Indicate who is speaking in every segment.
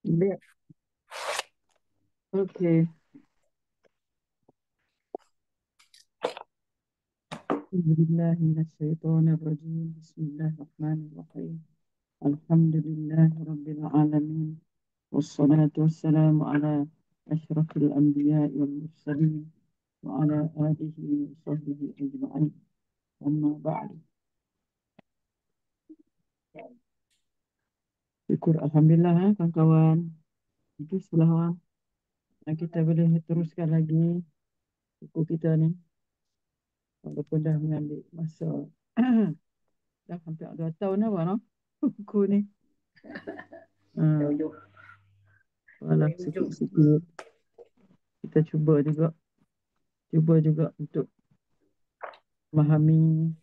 Speaker 1: Baik. Okey. Alhamdulillah minasyaitonirrajim. Bismillahirrahmanirrahim. Alhamdulillahirabbil alamin. Wassalatu wassalamu ala asyrafil anbiya'i wal mursalin wa ala alihi wa sahbihi ajma'in. Amma ba'du. Syukur alhamdulillah kawan-kawan. Itu sudah kita boleh teruskan lagi buku kita ni. Walaupun dah mengambil masa dah hampir 2 tahun dah no? Buku ni.
Speaker 2: Jauh-jauh.
Speaker 1: Walau sikit-sikit kita cuba juga untuk memahami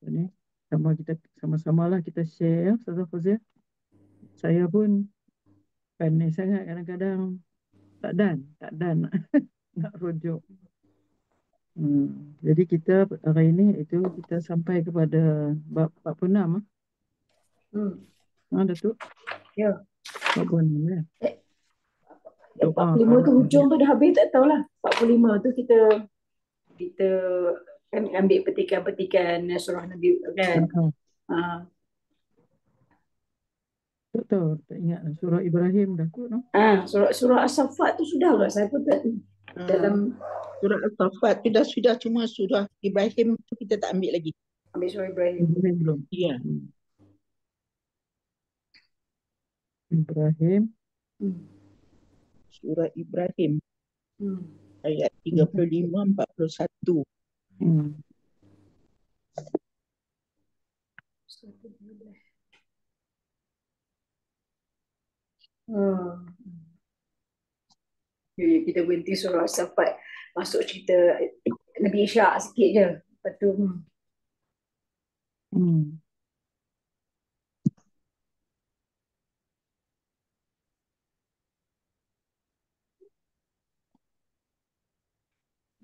Speaker 1: ni. Sama-sama lah kita share ya, Ustazah Fazia. Saya pun pandai sangat kadang-kadang tak dan nak rujuk. Jadi kita hari ini itu kita sampai kepada bab 46 ah. Datuk?
Speaker 2: Ya.
Speaker 1: Bab 46 ya.
Speaker 2: 45 tu hujung tu dah habis tak tahulah. 45 tu kita kan ambil petikan-petikan surah Nabi kan.
Speaker 1: Tak tahu, tak ingat surah Ibrahim dah kot no.
Speaker 2: Surah As-Saffat tu sudah lah saya pun tak dalam
Speaker 3: surah As-Saffat tu dah sudah, cuma surah Ibrahim tu kita tak ambil lagi.
Speaker 2: Ambil surah Ibrahim.
Speaker 1: Belum.
Speaker 3: Ya.
Speaker 1: Ibrahim.
Speaker 3: Surah Ibrahim. Ayat 35 41.
Speaker 2: Kita berhenti surah As-Saffat, masuk cerita Nabi Ishaq sikit je. Lepas tu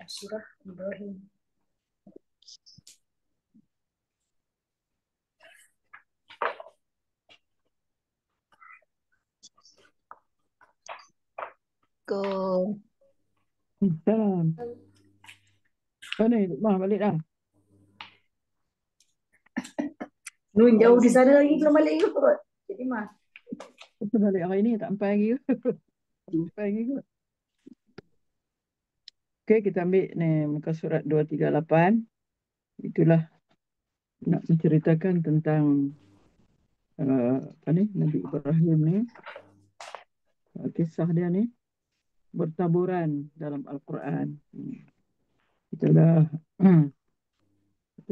Speaker 2: surah Ibrahim.
Speaker 1: Salam. Mana Mah balik dah?
Speaker 2: Nun jauh di sana lagi belum balik kot. Jadi Mah.
Speaker 1: Kita balik hari ni tak sampai lagi. Sampai lagi kot. Okey, kita ambil ni muka surat 238. Itulah nak menceritakan tentang Nabi Ibrahim ni. Kisah dia ni bertaburan dalam Al-Quran. Kita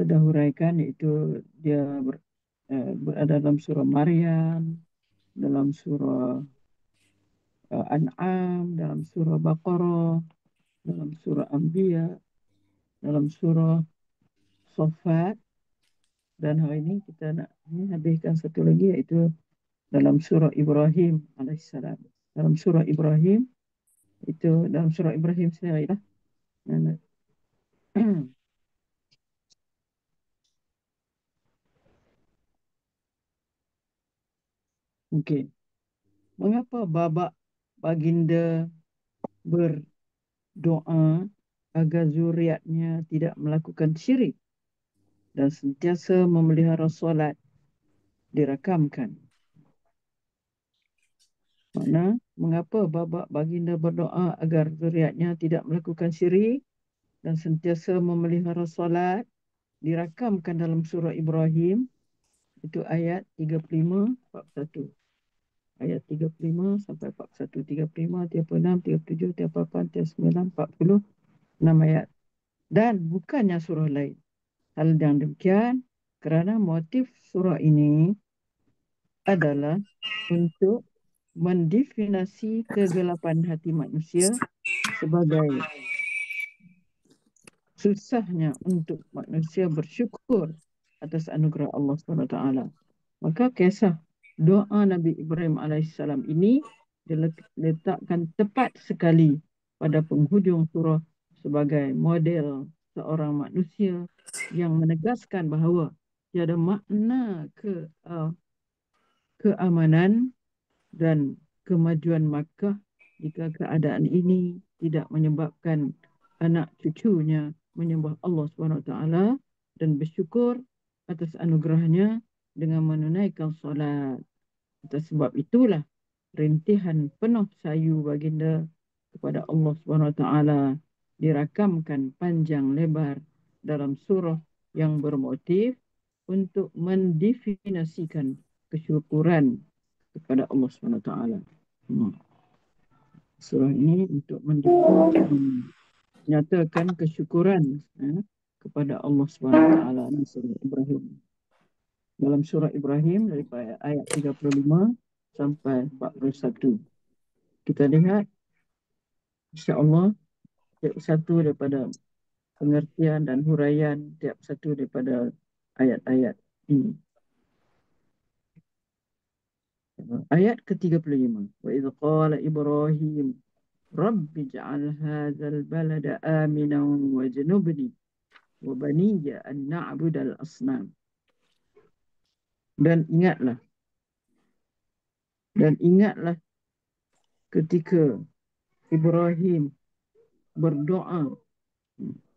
Speaker 1: dah huraikan, iaitu dia berada dalam surah Maryam, dalam surah An'am, dalam surah Baqarah, dalam surah Anbiya, dalam surah Saffat, dan hari ini kita nak habiskan satu lagi, iaitu dalam surah Ibrahim alaihissalam. Dalam surah Ibrahim itu, dalam surah Ibrahim sendiri lah. Okey. Mengapa babak baginda berdoa agar zuriatnya tidak melakukan syirik dan sentiasa memelihara solat dirakamkan? Makna, mengapa babak baginda berdoa agar zuriatnya tidak melakukan syirik dan sentiasa memelihara solat dirakamkan dalam surah Ibrahim, itu ayat 35, 41. Ayat 35 sampai 41, 35, 36, 37, 38, 39, 40, 6 ayat. Dan bukannya surah lain. Hal yang demikian kerana motif surah ini adalah untuk mendefinisi kegelapan hati manusia sebagai susahnya untuk manusia bersyukur atas anugerah Allah SWT. Maka kisah doa Nabi Ibrahim AS ini diletakkan tepat sekali pada penghujung surah sebagai model seorang manusia yang menegaskan bahawa tiada makna keamanan dan kemajuan Makkah jika keadaan ini tidak menyebabkan anak cucunya menyembah Allah SWT dan bersyukur atas anugerahnya dengan menunaikan solat. Atas sebab itulah rintihan penuh sayu baginda kepada Allah SWT dirakamkan panjang lebar dalam surah yang bermotif untuk mendefinisikan kesyukuran kepada Allah SWT. Surah ini untuk menyatakan kesyukuran kepada Allah SWT. Surah Ibrahim. Dalam surah Ibrahim daripada ayat 35 sampai 41. Kita lihat insya-Allah tiap satu daripada pengertian dan huraian tiap satu daripada ayat-ayat ini. Ayat ke-35. Wa idh qala Ibrahim Rabbi ij'al hadzal balada aminan wajnubni wa baniya an na'budal asnam. Dan ingatlah ketika Ibrahim berdoa.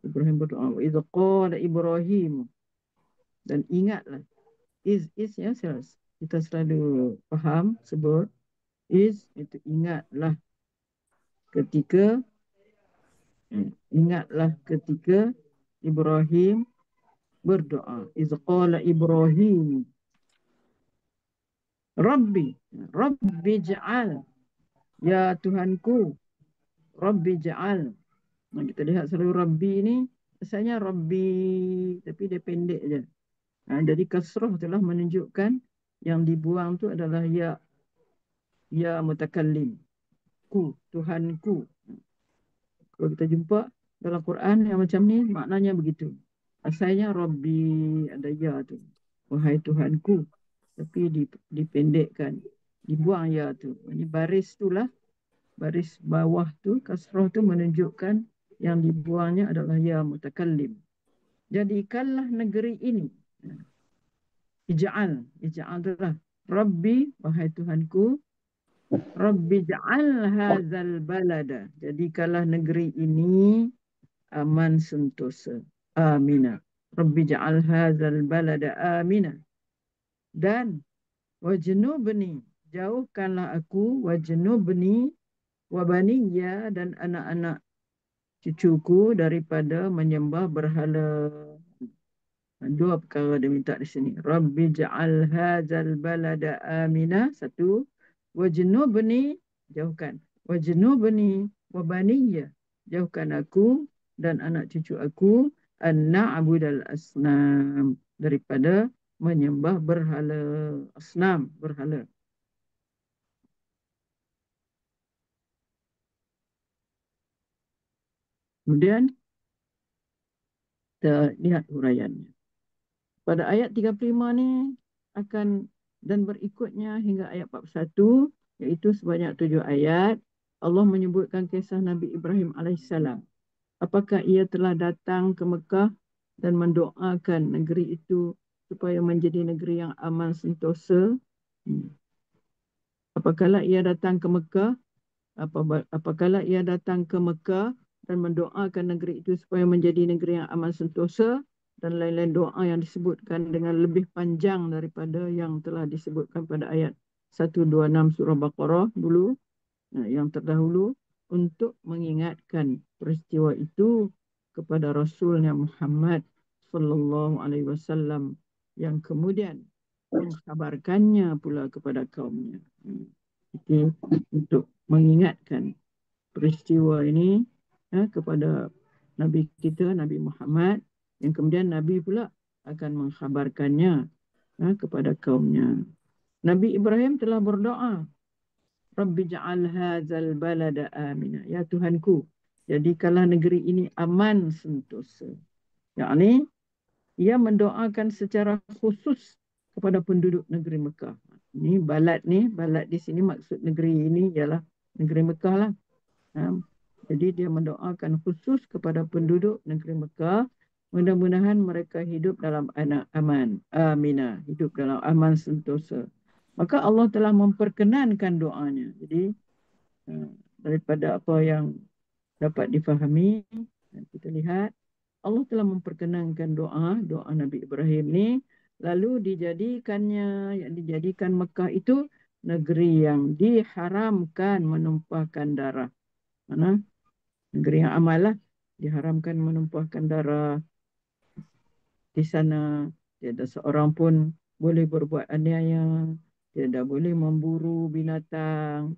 Speaker 1: Wa idh qala Ibrahim. Dan ingatlah. Is ya, kita selalu faham sebut is itu ingatlah ketika Ibrahim berdoa. Iz qala Ibrahim Rabbi ja'al, ya Tuhanku, Rabbi ja'al. Nah, kita lihat selalu Rabbi ni asalnya Rabbi tapi dia pendek je. Jadi kasrah telah menunjukkan yang dibuang tu adalah ya mutakallim, ku, Tuhanku. Kalau kita jumpa dalam Quran yang macam ni maknanya begitu. Asalnya Rabbi ada ya tu, wahai Tuhanku, tapi dipendekkan, dibuang ya tu. Ini baris itulah, baris bawah tu kasrah tu menunjukkan yang dibuangnya adalah ya mutakallim. Jadikanlah negeri ini, ij'al itulah Rabbi, wahai Tuhanku, Rabbi ja'al hadzal balada, jadikanlah negeri ini aman sentosa, amina. Rabbi ja'al hadzal balada amina. Dan wajnubni, jauhkanlah aku, wajnubni wa baniya, dan anak-anak cucuku daripada menyembah berhala. Dua perkara dia minta di sini. Rabbi ja'al hadzal balada amina, satu. Wajnubni, jauhkan. Wajnubni wa baniya, jauhkan aku dan anak cucu aku, an na'budal asnam, daripada menyembah berhala. Asnam, berhala. Kemudian kita lihat huraiannya. Pada ayat 35 ni akan dan berikutnya hingga ayat 41, iaitu sebanyak 7 ayat, Allah menyebutkan kisah Nabi Ibrahim AS. Apakah ia telah datang ke Mekah dan mendoakan negeri itu supaya menjadi negeri yang aman sentosa? Apakala ia datang ke Mekah dan mendoakan negeri itu supaya menjadi negeri yang aman sentosa, dan lain-lain doa yang disebutkan dengan lebih panjang daripada yang telah disebutkan pada ayat 126 surah Baqarah dulu, yang terdahulu, untuk mengingatkan peristiwa itu kepada Rasulnya Muhammad sallallahu alaihi wasallam, yang kemudian mengkhabarkannya pula kepada kaumnya. Itu untuk mengingatkan peristiwa ini kepada Nabi kita, Nabi Muhammad, yang kemudian Nabi pula akan mengkhabarkannya kepada kaumnya. Nabi Ibrahim telah berdoa, Rabbi ja'al hadzal balada amina, ya Tuhanku, jadikanlah negeri ini aman sentosa. Yakni ia mendoakan secara khusus kepada penduduk negeri Mekah. Ini balad di sini maksud negeri ini ialah negeri Mekah lah. Jadi dia mendoakan khusus kepada penduduk negeri Mekah, mudah-mudahan mereka hidup dalam aman, amina, hidup dalam aman sentosa. maka Allah telah memperkenankan doanya. Jadi daripada apa yang dapat difahami, kita lihat Allah telah memperkenankan doa Nabi Ibrahim ni, lalu dijadikan Mekah itu negeri yang diharamkan menumpahkan darah. Mana? Negeri yang amal lah. Diharamkan menumpahkan darah di sana. Tiada seorang pun boleh berbuat aniaya. Tiada boleh memburu binatang,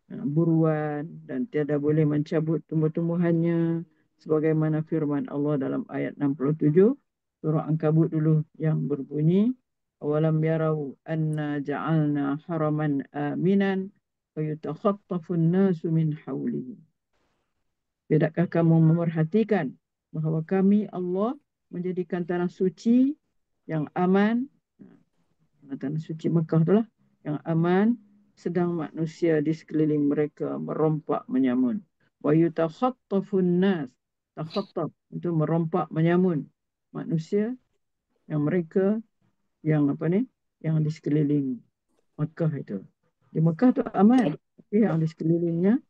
Speaker 1: buruan, dan tiada boleh mencabut tumbuh-tumbuhannya. Sebagaimana firman Allah dalam ayat 67, surah Ankabut dulu yang berbunyi, awalam yarau anna ja'alna haraman aminan wa yutakhattafun nasu min hawlihi. Tidakkah kamu memerhatikan bahawa kami Allah menjadikan tanah suci yang aman, tanah suci Mekah itulah yang aman, sedang manusia di sekeliling mereka merompak menyamun. Wa yutakhattafun nas, takhattaf itu merompak menyamun manusia yang mereka yang yang di sekeliling Mekah itu. Di Mekah tu aman, tapi yang di sekelilingnya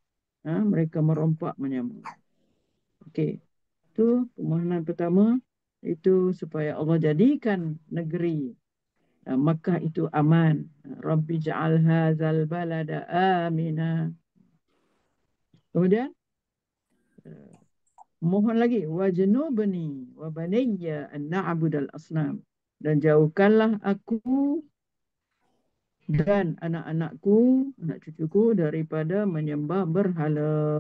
Speaker 1: mereka merompak menyamun. Okey. Itu permohonan pertama, itu supaya Allah jadikan negeri Makkah itu aman. Rabbi ja'al hadzal balada amina. Kemudian mohon lagi, wajnubni wa baniyya an na'budal asnam, dan jauhkanlah aku dan anak-anakku, anak cucuku daripada menyembah berhala.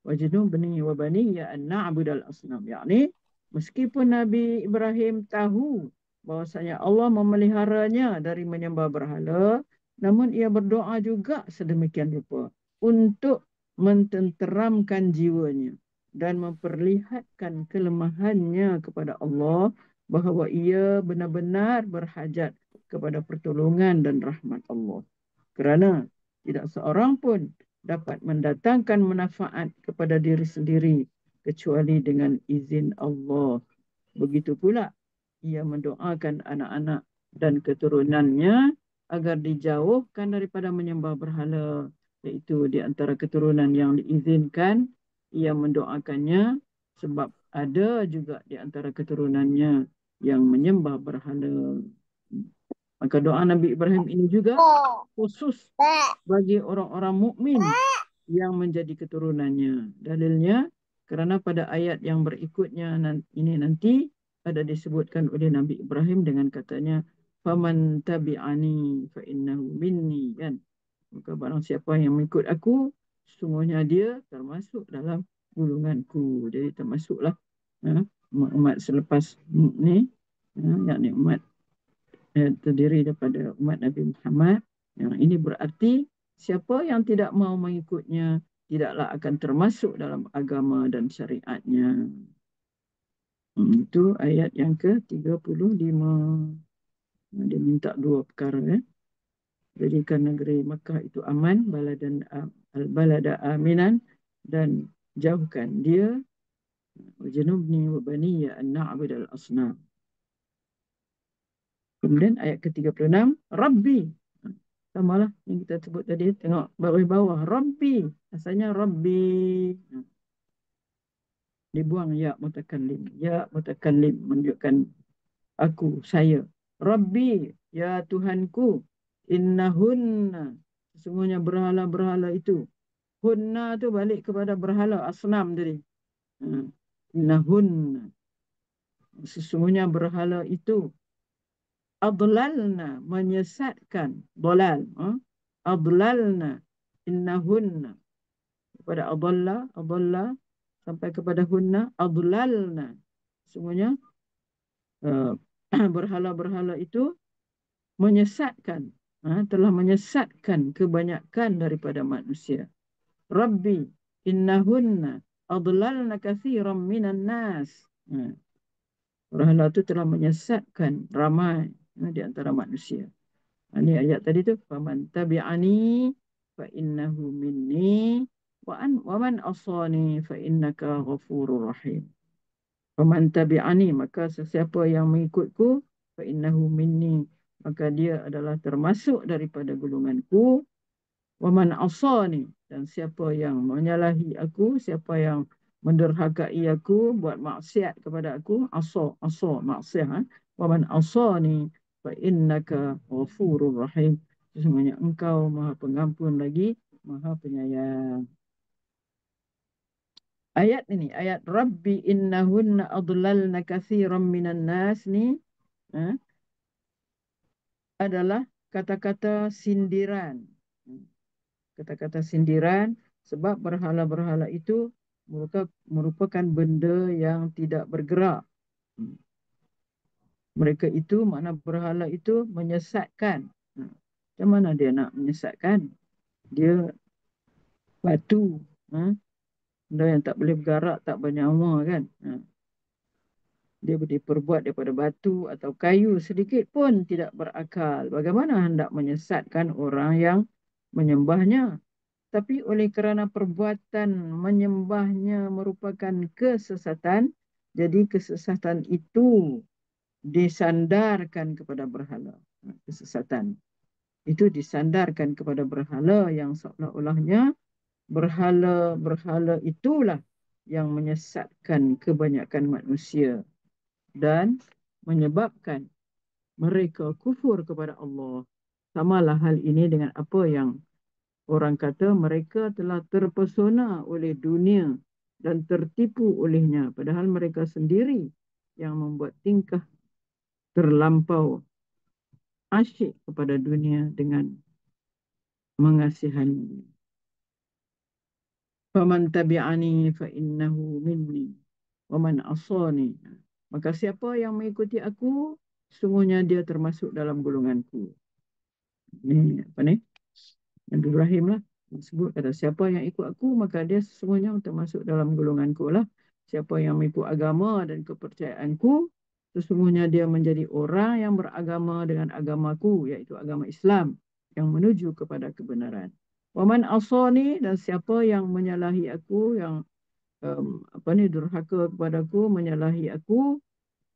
Speaker 1: Wajnubni wa baniyya an na'budal asnam. Yakni meskipun Nabi Ibrahim tahu bahwasanya Allah memeliharanya dari menyembah berhala, namun ia berdoa juga sedemikian rupa untuk mententeramkan jiwanya dan memperlihatkan kelemahannya kepada Allah, bahawa ia benar-benar berhajat kepada pertolongan dan rahmat Allah. Kerana tidak seorang pun dapat mendatangkan manfaat kepada diri sendiri kecuali dengan izin Allah. Begitu pula ia mendoakan anak-anak dan keturunannya agar dijauhkan daripada menyembah berhala, iaitu di antara keturunan yang diizinkan ia mendoakannya, sebab ada juga di antara keturunannya yang menyembah berhala. Maka doa Nabi Ibrahim ini juga khusus bagi orang-orang mukmin yang menjadi keturunannya. Dalilnya kerana pada ayat yang berikutnya ini nanti ada disebutkan oleh Nabi Ibrahim dengan katanya, faman tabi'ani fa innahu minni, kan. Maka barang siapa yang mengikut aku, sesungguhnya dia termasuk dalam golonganku. Jadi termasuklah umat selepas ni, yakni umat terdiri daripada umat Nabi Muhammad. Yang ini berarti siapa yang tidak mau mengikutnya tidaklah akan termasuk dalam agama dan syariatnya. Itu ayat yang ke-35. Dia minta dua perkara. Jadikan negeri Makkah itu aman, al-balada aminan, dan jauhkan dia, wajnubni wa baniya an na'budal asnam. Kemudian ayat ke-36, Rabbi. Samalah yang kita sebut tadi, tengok bawah-bawah, Rabbi. Asalnya Rabbi. Dibuang ya mutakallim. Ya mutakallim menunjukkan aku, saya. Rabbi, ya Tuhanku. Innahunna. Sesungguhnya berhala-berhala itu. Hunna tu balik kepada berhala, asnam tadi. Innahunna. Sesungguhnya berhala itu. Adlalna, menyesatkan. Dolal. Adlalna. Innahunna. Kepada adalla, sampai kepada hunna. Adlalna. Sesungguhnya berhala-berhala itu menyesatkan. Telah menyesatkan kebanyakan daripada manusia. Rabbi, innahunna adlalna kathiran minan nas. Berhala itu telah menyesatkan ramai di antara manusia. Ini ayat tadi tu, faman tabi'ani fa innahu minni wa man asani fa innaka ghafurur rahim. Faman tabi'ani, maka sesiapa yang mengikutku, fa innahu minni, maka dia adalah termasuk daripada golonganku. Wa man asani, dan siapa yang menyalahi aku, siapa yang menderhakai aku, buat maksiat kepada aku, asa maksiat. Wa man asani fa innaka ghafurur rahim. Sesungguhnya engkau Maha Pengampun lagi Maha Penyayang. Ayat ini, ayat Rabbi innahunna adlalna katsiran minan nas ni, adalah kata-kata sindiran. Kata-kata sindiran sebab berhala-berhala itu merupakan benda yang tidak bergerak. Mereka itu, makna berhala itu menyesatkan. Macam mana dia nak menyesatkan? Dia batu. Benda yang tak boleh bergerak, tak bernyawa kan. Dia diperbuat daripada batu atau kayu, sedikit pun tidak berakal. Bagaimana hendak menyesatkan orang yang menyembahnya? Tapi oleh kerana perbuatan menyembahnya merupakan kesesatan, jadi kesesatan itu disandarkan kepada berhala. Kesesatan itu disandarkan kepada berhala yang seolah-olahnya berhala-berhala itulah yang menyesatkan kebanyakan manusia dan menyebabkan mereka kufur kepada Allah. Samalah hal ini dengan apa yang orang kata mereka telah terpesona oleh dunia dan tertipu olehnya, padahal mereka sendiri yang membuat tingkah terlampau asyik kepada dunia dengan mengasihani. Faman tabi'ani fa innahu minni wa man asani. Maka siapa yang mengikuti aku, sesungguhnya dia termasuk dalam golonganku. Ni apa ni? Nabi Ibrahim lah sebut, kata siapa yang ikut aku maka dia sesungguhnya termasuk dalam golonganku lah. Siapa yang mengikut agama dan kepercayaanku, sesungguhnya dia menjadi orang yang beragama dengan agamaku, iaitu agama Islam yang menuju kepada kebenaran. Waman asani, dan siapa yang menyalahi aku, yang durhaka kepadaku, menyalahi aku,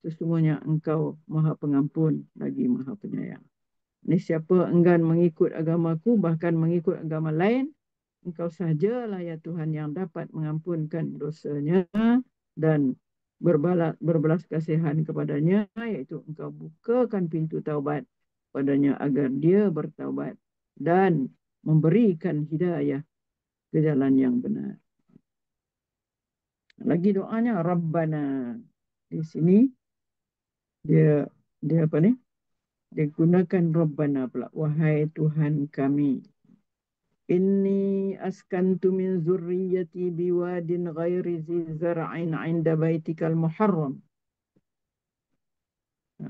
Speaker 1: sesungguhnya engkau Maha Pengampun lagi Maha Penyayang. Ini siapa enggan mengikut agamaku, bahkan mengikut agama lain, engkau sahajalah ya Tuhan yang dapat mengampunkan dosanya dan berbelas kasihan kepadanya, iaitu engkau bukakan pintu taubat padanya agar dia bertaubat dan memberikan hidayah ke jalan yang benar. Lagi doanya Rabbana. Di sini dia apa ni? Dia gunakan Rabbana pula. Wahai Tuhan kami. Inni askantu min zurriyati biwadin ghairi zi zara'in 'inda baitikal muharram.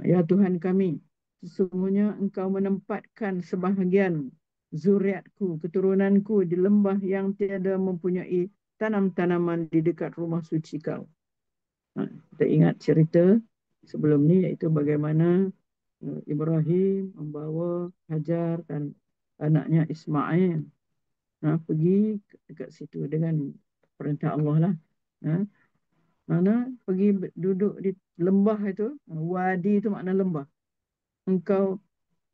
Speaker 1: Ya Tuhan kami, sesungguhnya engkau menempatkan sebahagian zuriatku, keturunanku di lembah yang tiada mempunyai tanam-tanaman di dekat rumah suci kau. Kita ingat cerita sebelum ni, iaitu bagaimana Ibrahim membawa Hajar dan anaknya Ismail pergi dekat situ dengan perintah Allah lah. Mana pergi duduk di lembah itu, wadi itu makna lembah. Engkau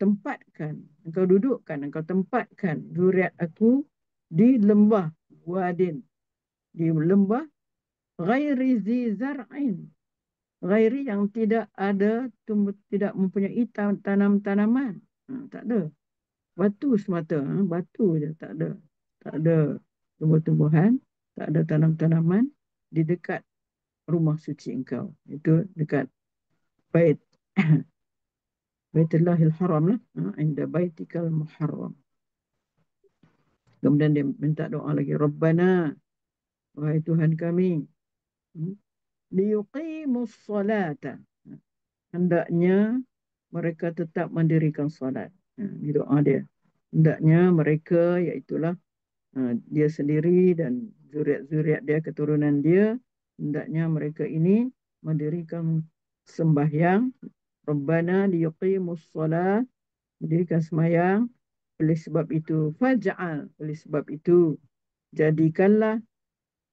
Speaker 1: tempatkan zuriat aku di lembah wadin, di lembah ghairi zi zar'in, ghairi yang tidak tidak mempunyai tanam-tanaman. Tak ada. Batu semata, batu je, tak ada tumbuh-tumbuhan, tak ada tanam-tanaman di dekat rumah suci engkau. Itu dekat bait Baitullahil Haram lah, inda baitikal muharram. Kemudian dia minta doa lagi, Rabbana, wahai Tuhan kami, liyuqimus salata, hendaknya mereka tetap mendirikan salat. Ini doa dia. Hendaknya mereka, iaitulah dia sendiri dan zuriat-zuriat dia, keturunan dia, hendaknya mereka ini mendirikan sembahyang. Rabbana liyuqimus salat, mendirikan sembahyang. Oleh sebab itu faj'al, oleh sebab itu jadikanlah,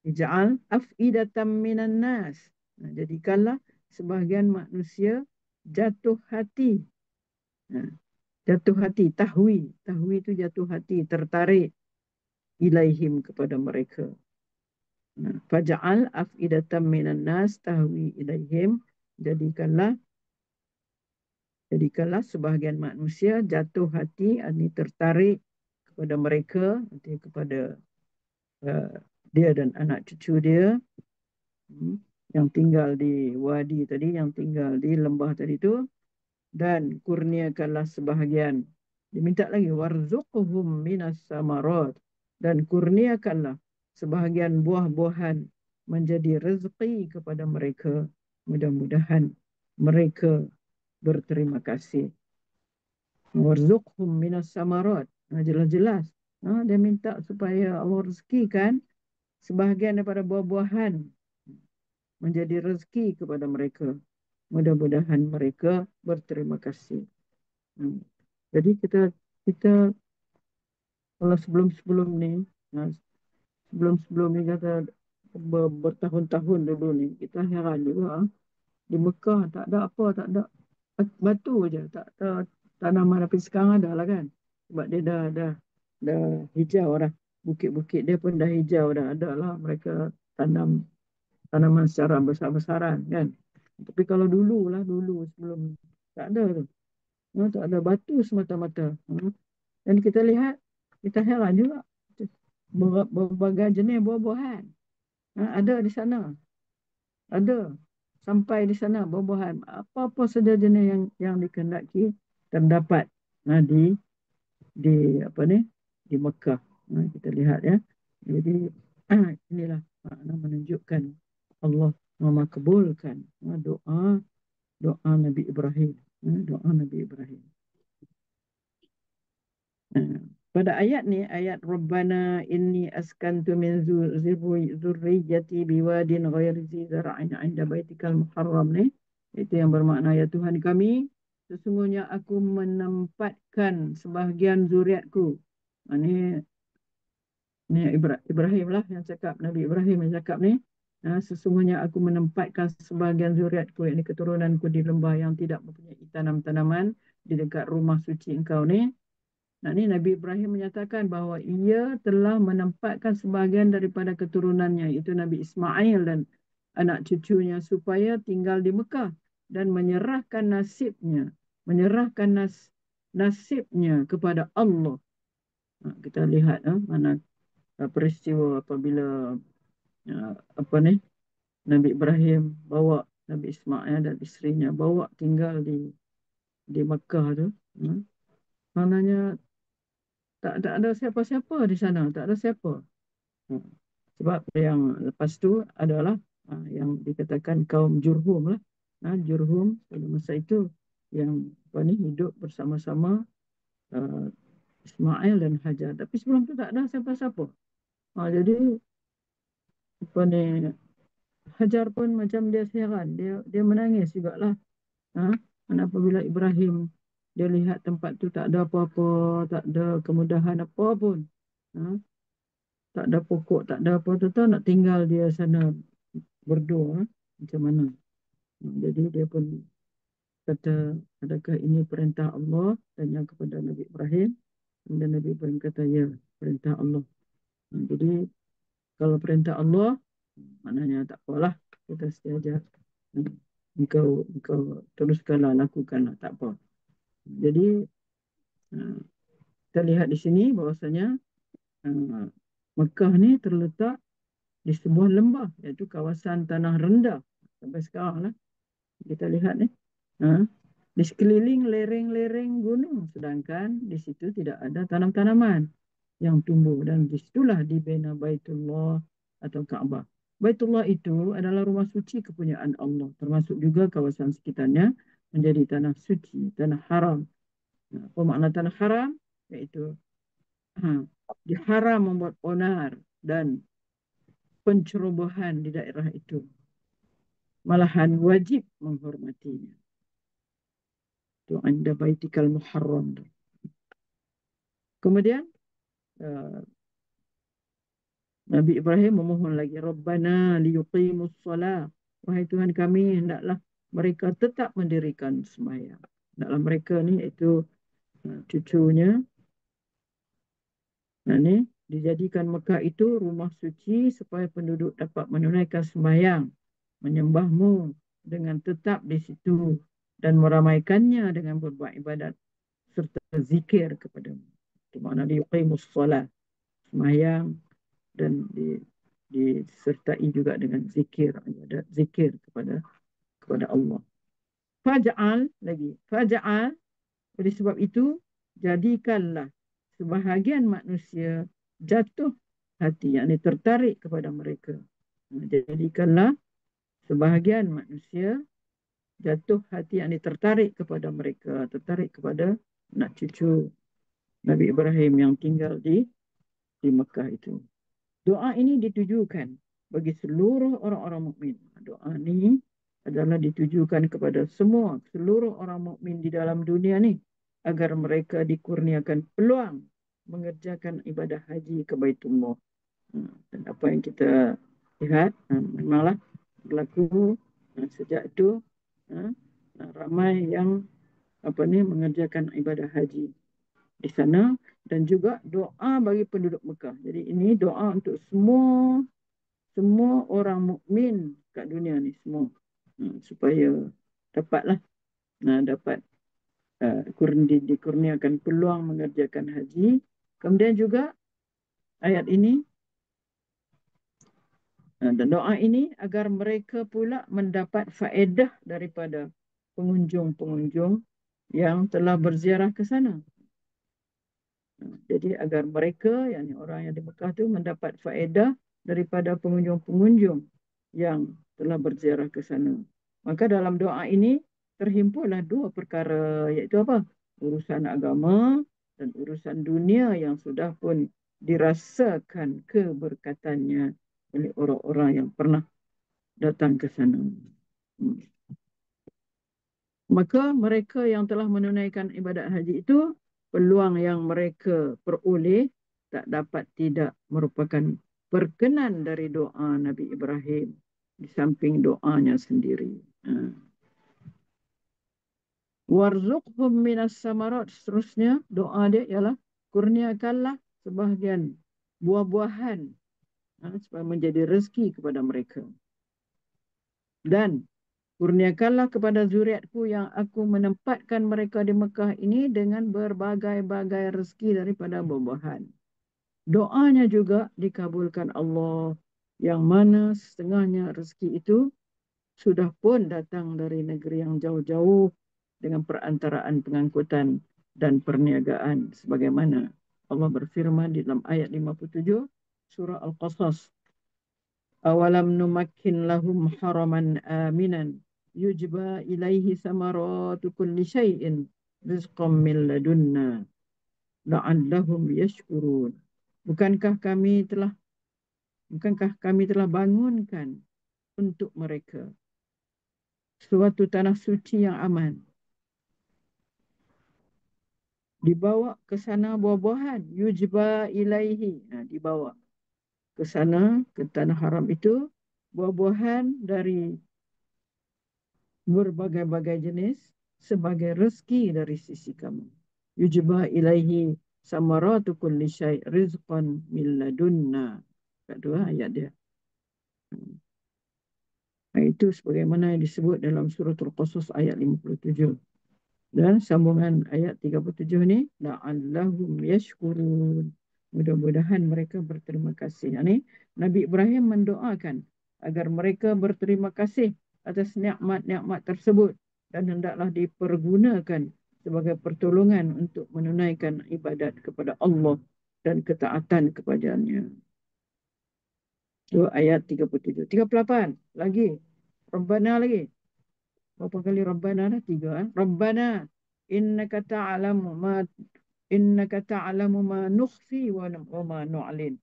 Speaker 1: ij'al af'idatan minan nas, jadikanlah sebahagian manusia jatuh hati Jatuh hati, tahwi. Tahwi itu jatuh hati, tertarik ilaihim kepada mereka. Faja'al af'idatan minan nas tahwi ilaihim. Jadikanlah sebahagian manusia jatuh hati, ini tertarik kepada mereka, nanti kepada dia dan anak cucu dia, yang tinggal di wadi tadi, yang tinggal di lembah tadi itu, dan kurniakanlah sebahagian. Diminta lagi, warzuqhum minas samarat, dan kurniakanlah sebahagian buah-buahan menjadi rezeki kepada mereka. Mudah-mudahan mereka berterima kasih. Warzuqhum minas samarat. Jelas-jelas. Dia minta supaya Allah rezekikan sebahagian daripada buah-buahan menjadi rezeki kepada mereka. Mudah-mudahan mereka berterima kasih. Jadi kita kalau sebelum ni, sebelum ni kata bertahun-tahun dulu ni, kita heran juga. Di Mekah tak ada apa, tak ada batu je, tak ada tanaman. Tapi sekarang ada lah kan. Sebab dia dah hijau dah. Bukit-bukit dia pun dah hijau dah. Ada lah mereka tanam tanaman secara besar-besaran kan. Tapi kalau dulu sebelum tak ada tu. Tak ada batu semata-mata. Dan kita lihat, kita heran juga. Berbagai jenis buah-buahan. Ada di sana. Ada. Sampai di sana buah-buahan. Apa-apa saja jenis yang dikehendaki terdapat di apa ni, di Mekah. Kita lihat ya. Jadi inilah makna menunjukkan Allah memakbulkan doa Nabi Ibrahim. Doa Nabi Ibrahim. Pada ayat ni, ayat Rabbana inni askantu min zurriyyati biwadin ghairi zi zara'in 'inda baitikal muharram ni, itu yang bermakna, ya Tuhan kami, sesungguhnya aku menempatkan sebahagian zuriatku. Ini Ibrahim lah yang cakap, Nabi Ibrahim yang cakap ni. Sesungguhnya aku menempatkan sebahagian zuriatku, yakni keturunanku, di lembah yang tidak mempunyai tanam-tanaman di dekat rumah suci engkau ni. Ini Nabi Ibrahim menyatakan bahawa ia telah menempatkan sebahagian daripada keturunannya, iaitu Nabi Ismail dan anak cucunya, supaya tinggal di Mekah dan menyerahkan nasibnya kepada Allah. Kita lihat mana peristiwa apabila Nabi Ibrahim bawa Nabi Ismail dan isterinya bawa tinggal di Mekah tu. Maknanya tak ada siapa-siapa di sana, tak ada siapa. Sebab yang lepas tu adalah yang dikatakan kaum Jurhum lah. Jurhum pada masa itu yang hidup bersama-sama Ismail dan Hajar. Tapi sebelum tu tak ada siapa-siapa. Jadi Hajar pun macam dia heran, dia menangis jugalah. Apabila Ibrahim dia lihat tempat tu tak ada apa-apa, tak ada kemudahan apa pun. Tak ada pokok, tak ada apa tu, nak tinggal dia sana berdoa, macam mana. Jadi dia pun kata, adakah ini perintah Allah tanya kepada Nabi Ibrahim. Dan Nabi Ibrahim kata, ya, perintah Allah. Jadi kalau perintah Allah, maknanya tak apalah, kita setiaja. Engkau teruskanlah, lakukanlah, tak apa. Jadi kita lihat di sini bahwasanya Mekah ni terletak di sebuah lembah, iaitu kawasan tanah rendah. Sampai sekarang lah kita lihat ni. Di sekeliling lereng-lereng gunung, sedangkan di situ tidak ada tanam-tanaman yang tumbuh. Dan di situlah dibina Baitullah atau Kaabah. Baitullah itu adalah rumah suci kepunyaan Allah, termasuk juga kawasan sekitarnya menjadi tanah suci, tanah haram. Apa makna tanah haram? Iaitu diharam membuat onar dan pencerobohan di daerah itu. Malahan wajib menghormatinya. Itu anda baitikal muharram. Kemudian Nabi Ibrahim memohon lagi, Rabbana liyuqimus salat. Wahai Tuhan kami, hendaklah mereka tetap mendirikan sembahyang. Hendaklah mereka ni, iaitu cucunya. Nah, ni dijadikan Mekah itu rumah suci supaya penduduk dapat menunaikan sembahyang, menyembahmu dengan tetap di situ dan meramaikannya dengan berbuat ibadat serta zikir kepadamu. Itu makna yuqimus solat, sembahyang, dan disertai juga dengan zikir, ibadat zikir kepada Allah. Faj'al lagi, faj'al, oleh sebab itu jadikanlah sebahagian manusia jatuh hati, yakni tertarik kepada mereka. Jadikanlah sebahagian manusia jatuh hati, yakni tertarik kepada mereka, tertarik kepada anak cucu Nabi Ibrahim yang tinggal di Mekah itu. Doa ini ditujukan bagi seluruh orang-orang mukmin. Doa ini adalah ditujukan kepada seluruh orang mukmin di dalam dunia ni, agar mereka dikurniakan peluang mengerjakan ibadah haji ke Baitullah. Dan apa yang kita lihat memanglah berlaku sejak itu, ramai yang mengerjakan ibadah haji di sana, dan juga doa bagi penduduk Mekah. Jadi ini doa untuk semua orang mukmin kat dunia ni semua, supaya dapat dikurniakan peluang mengerjakan haji. Kemudian juga ayat ini dan doa ini agar mereka pula mendapat faedah daripada pengunjung-pengunjung yang telah berziarah ke sana. Jadi agar mereka, yakni orang yang di Mekah tu, mendapat faedah daripada pengunjung-pengunjung yang telah berziarah ke sana. Maka dalam doa ini terhimpunlah dua perkara, iaitu apa? Urusan agama dan urusan dunia yang sudah pun dirasakan keberkatannya oleh orang-orang yang pernah datang ke sana. Maka mereka yang telah menunaikan ibadat haji itu, peluang yang mereka peroleh tak dapat tidak merupakan perkenan dari doa Nabi Ibrahim di samping doanya sendiri. Warzuqhum minas samarat, seterusnya doa dia ialah kurniakanlah sebahagian buah-buahan supaya menjadi rezeki kepada mereka. Dan kurniakanlah kepada zuriatku yang aku menempatkan mereka di Mekah ini dengan berbagai-bagai rezeki daripada buah-buahan. Doanya juga dikabulkan Allah, yang mana setengahnya rezeki itu sudah pun datang dari negeri yang jauh-jauh dengan perantaraan pengangkutan dan perniagaan. Sebagaimana Allah berfirman di dalam ayat 57 surah Al-Qasas. Awalam numakkin lahum haraman aminan yujba ilaihi samaratu kulli syai'in rizqan min ladunna la'allahum yashkurun. Bukankah kami telah bangunkan untuk mereka suatu tanah suci yang aman, dibawa ke sana buah-buahan, yujba ilaihi, dibawa ke sana, ke tanah haram itu, buah-buahan dari berbagai-bagai jenis sebagai rezeki dari sisi kami. Yujba ilaihi samaratu kulli syai' rizqan min ladunna. Kedua ayat dia. Itu sebagaimana yang disebut dalam surah Al-Qasas ayat 57. Dan sambungan ayat 37 ni, la'allahum yashkurun. Mudah-mudahan mereka berterima kasih. Ini Nabi Ibrahim mendoakan agar mereka berterima kasih atas nikmat-nikmat tersebut dan hendaklah dipergunakan sebagai pertolongan untuk menunaikan ibadat kepada Allah dan ketaatan kepadanya. Itu ayat 37. 38 lagi. Rabbana lagi. Berapa kali Rabbana dah? 3. Rabbana innaka ta'lamu ma nukhfi wa ma nu'lin.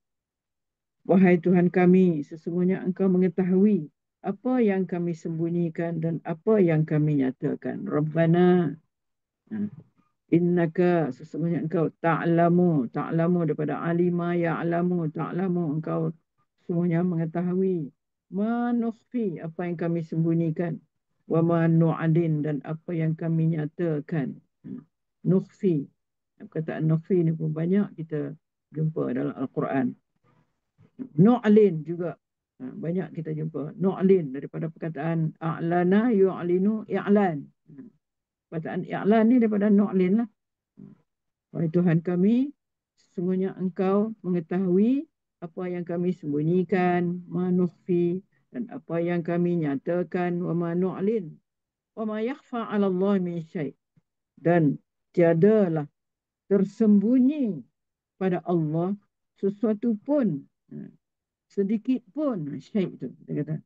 Speaker 1: Wahai Tuhan kami, sesungguhnya Engkau mengetahui apa yang kami sembunyikan dan apa yang kami nyatakan. Rabbana innaka, sesungguhnya Engkau ta'lamu daripada alima ya'lamu, ta'lamu, Engkau semuanya mengetahui. Ma nukhfi, apa yang kami sembunyikan. Wa ma nu'lin, dan apa yang kami nyatakan. Nukhfi, Perkataan nukhfi ni pun banyak kita jumpa dalam Al-Quran. Nu'lin juga banyak kita jumpa. Nu'lin daripada perkataan a'lana yu'linu i'lan. Perkataan i'lan ni daripada nu'lin lah. Wahai Tuhan kami, sesungguhnya Engkau mengetahui apa yang kami sembunyikan, ma nukhfi, dan apa yang kami nyatakan, wa ma nu'lin, wa ma yakhfa 'ala Allah min syai'. Dan tiadalah tersembunyi pada Allah sesuatu pun, sedikit pun, syai' itu dia kata.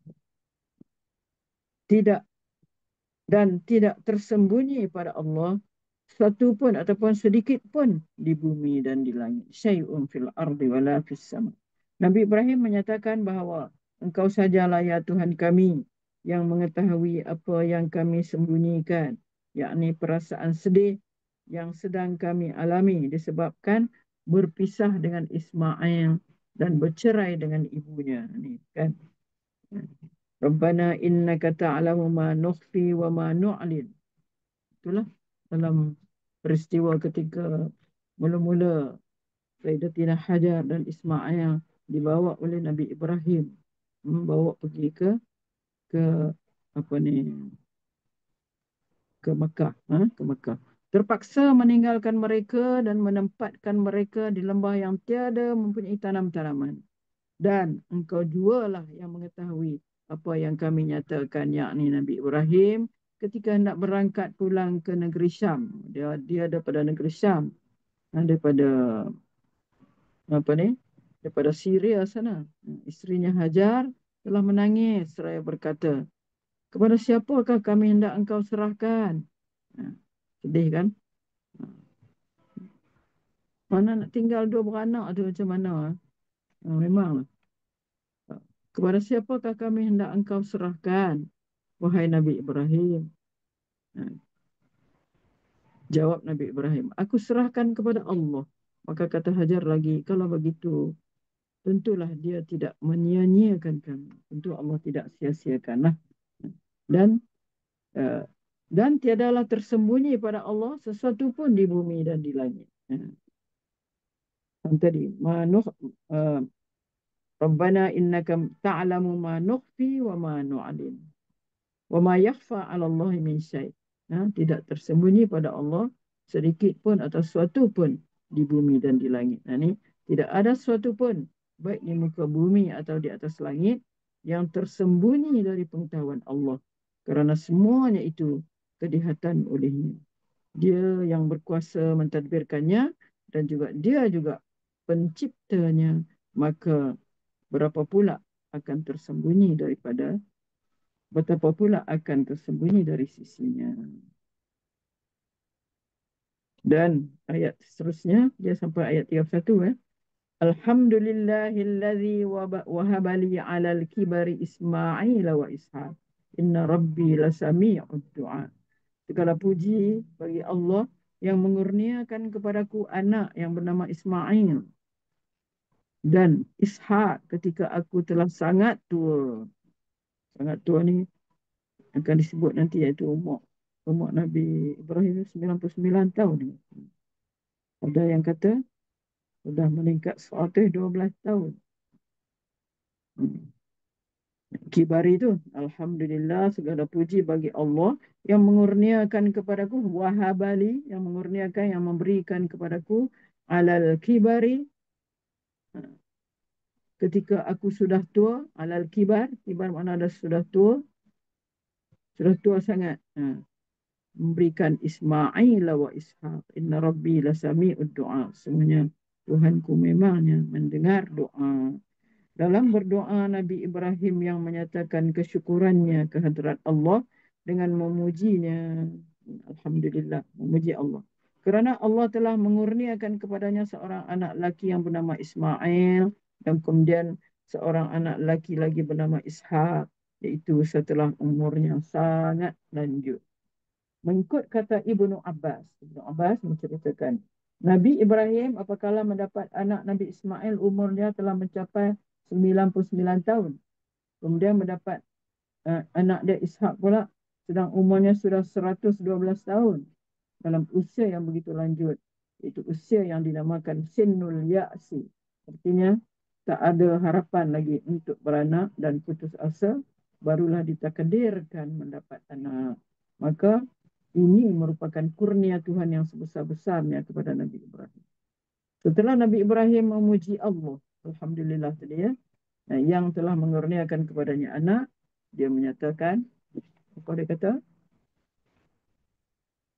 Speaker 1: Tidak tersembunyi pada Allah sesuatu pun ataupun sedikit pun di bumi dan di langit. Syai'un fil ardi wala fis sama. Nabi Ibrahim menyatakan bahawa Engkau sajalah ya Tuhan kami yang mengetahui apa yang kami sembunyikan, yakni perasaan sedih yang sedang kami alami disebabkan berpisah dengan Ismail dan bercerai dengan ibunya. Ini kan. Rabbana innaka ta'lamu ma nukhfi wa ma nu'lin. Itulah dalam peristiwa ketika mula-mula Sayyidatina Hajar dan Ismail dibawa oleh Nabi Ibrahim, bawa pergi ke apa ni, ke Mekah, ke Mekah. Terpaksa meninggalkan mereka dan menempatkan mereka di lembah yang tiada mempunyai tanam-tanaman. Dan engkau jualah yang mengetahui apa yang kami nyatakan, yakni Nabi Ibrahim ketika hendak berangkat pulang ke negeri Syam. Dia daripada negeri Syam, daripada apa ni, daripada Syria sana. Isterinya Hajar telah menangis seraya berkata, kepada siapakah kami hendak engkau serahkan? Sedih kan? Mana nak tinggal dua beranak tu macam mana? Memanglah. Kepada siapakah kami hendak engkau serahkan, wahai Nabi Ibrahim? Jawab Nabi Ibrahim, aku serahkan kepada Allah. Maka kata Hajar lagi, kalau begitu, tentulah dia tidak menyia-nyiakan kami. Tentu Allah tidak sia-siakan lah. Dan tiadalah tersembunyi pada Allah sesuatu pun di bumi dan di langit. Tadi, Rabbana innaka ta'lamu ma nukhfi wa ma nu'lin wa ma yakhfa 'ala Allah min syai'. Tidak tersembunyi pada Allah sedikit pun atau sesuatu pun di bumi dan di langit. Ini tidak ada sesuatu pun baik di muka bumi atau di atas langit yang tersembunyi dari pengetahuan Allah, kerana semuanya itu kelihatan olehnya. Dia yang berkuasa mentadbirkannya dan juga dia juga penciptanya. Maka betapa pula akan tersembunyi dari sisinya. Dan ayat seterusnya dia sampai ayat 31. Alhamdulillahillazi wahabali 'alal kibari Ismail wa Ishaq. Inna rabbi lasami'ud du'a. Segala puji bagi Allah yang mengurniakan kepadaku anak yang bernama Ismail dan Ishak ketika aku telah sangat tua. Sangat tua ni akan disebut nanti, iaitu umur Nabi Ibrahim 99 tahun. Ada yang kata sudah meningkat 112 tahun. Kibari itu, alhamdulillah, segala puji bagi Allah yang mengurniakan kepadaku, wahabali, yang mengurniakan, yang memberikan kepadaku, alal kibari, ketika aku sudah tua. Alal kibar makna dah sudah tua sangat. Memberikan Ismail wa Ishaq. Inna rabbi lasami'ud du'a. Semuanya Tuhanku memangnya mendengar doa. Dalam berdoa, Nabi Ibrahim yang menyatakan kesyukurannya kehadrat Allah dengan memujinya. Alhamdulillah, memuji Allah. Kerana Allah telah mengurniakan kepadanya seorang anak laki yang bernama Ismail dan kemudian seorang anak laki lagi bernama Ishaq, iaitu setelah umurnya sangat lanjut. Mengikut kata Ibnu Abbas menceritakan, Nabi Ibrahim apabila mendapat anak Nabi Ismail, umurnya telah mencapai 99 tahun. Kemudian mendapat anak dia Ishak pula, sedang umurnya sudah 112 tahun. Dalam usia yang begitu lanjut, Itu usia yang dinamakan Sinnul Ya'si. Artinya tak ada harapan lagi untuk beranak dan putus asa, barulah ditakdirkan mendapat anak. Maka ini merupakan kurnia Tuhan yang sebesar-besarnya kepada Nabi Ibrahim. Setelah Nabi Ibrahim memuji Allah, Alhamdulillah tadi ya, yang telah mengurniakan kepadanya anak, dia menyatakan, apa dia kata?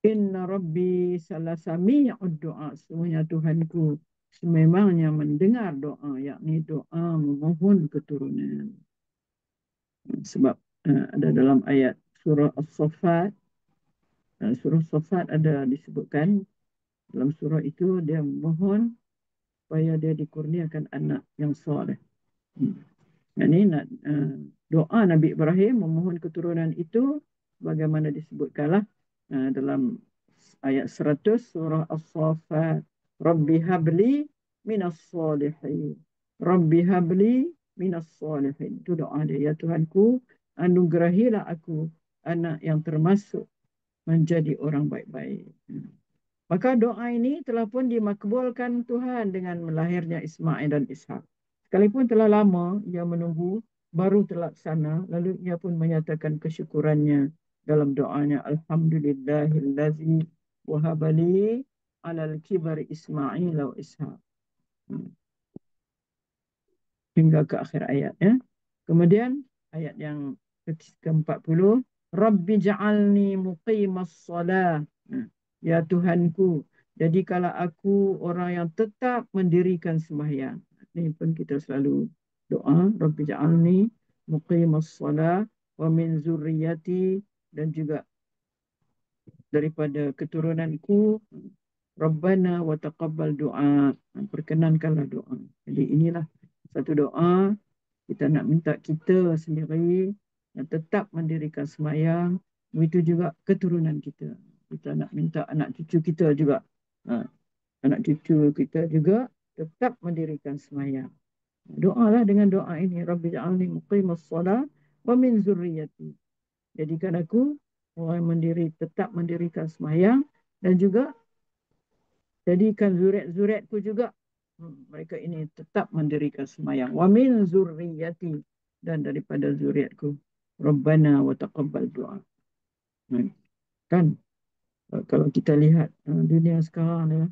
Speaker 1: Inna Rabbi salasami'ud doa. Semuanya Tuhanku sememangnya mendengar doa, yakni doa memohon keturunan. Sebab ada dalam ayat surah As-Saffat, surah As-Saffat ada disebutkan, dalam surah itu dia memohon supaya dia dikurniakan anak yang soleh. Ini doa Nabi Ibrahim memohon keturunan itu bagaimana disebutkanlah dalam ayat 100 surah As-Saffat. Rabbi habli minas salihin. Rabbi habli minas salihin. Itu doa dia. Ya Tuhanku, anugerahilah aku anak yang termasuk menjadi orang baik-baik. Maka doa ini telah pun dimakbulkan Tuhan dengan melahirnya Ismail dan Ishak. Sekalipun telah lama ia menunggu, baru terlaksana, lalu ia pun menyatakan kesyukurannya dalam doanya, Alhamdulillahillazi wahabali alal kibari Ismail wa Ishak. Hingga ke akhir ayat. Ya. Kemudian ayat yang ke-40, Rabbi ja'alni muqimas salah. Ya Tuhanku, jadikanlah aku orang yang tetap mendirikan sembahyang. Ini pun kita selalu doa, Rabbi ja'alni muqimas salah wa min zurriyati, dan juga daripada keturunanku, Rabbana wa taqabbal doa. Perkenankanlah doa. Jadi inilah satu doa kita nak minta kita sendiri yang tetap mendirikan sembahyang, begitu juga keturunan kita. Kita nak minta anak cucu kita juga, anak cucu kita juga tetap mendirikan sembahyang. Doalah dengan doa ini, Rabbi ja'alni muqimas salah wa min zurriyati. Jadikan aku orang yang tetap mendirikan sembahyang, dan juga jadikan zuriat-zuriatku juga mereka ini tetap mendirikan sembahyang. Wa min zurriyati, dan daripada zuriatku. Rabbana wa taqabbal doa. Kan kalau kita lihat dunia sekarang ni,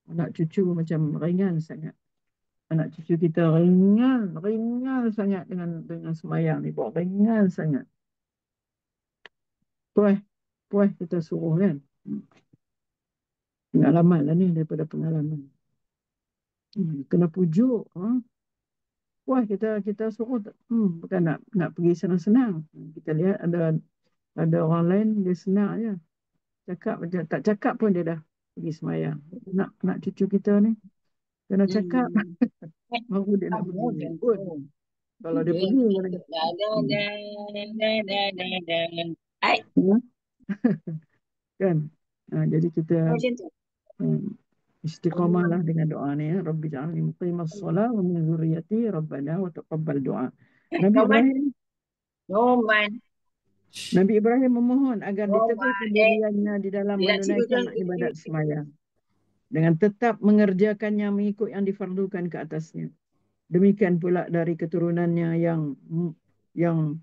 Speaker 1: anak cucu macam ringan sangat. Anak cucu kita ringan sangat dengan sembahyang ni. Bawa ringan sangat. Puas kita suruh kan. Pengalaman lah ni, daripada pengalaman. Kena pujuk. Puas kita suruh. Bukan nak pergi senang-senang. Kita lihat ada orang lain, dia senang je. Tak cakap pun dia dah pergi semayang. Nak cucu kita ni kena cakap. Baru dia nak pergi pun. Kalau dia pergi kan. Jadi kita istiqamah lah dengan doa ni ya. Rabbi ja'alni muqimas salah wa min zurriyati rabbana wa taqabbal doa. Nabi Ibrahim memohon agar diteguhkan dirinya di dalam menunaikan ibadat sembahyang dengan tetap mengerjakannya mengikut yang difardukan ke atasnya. Demikian pula dari keturunannya yang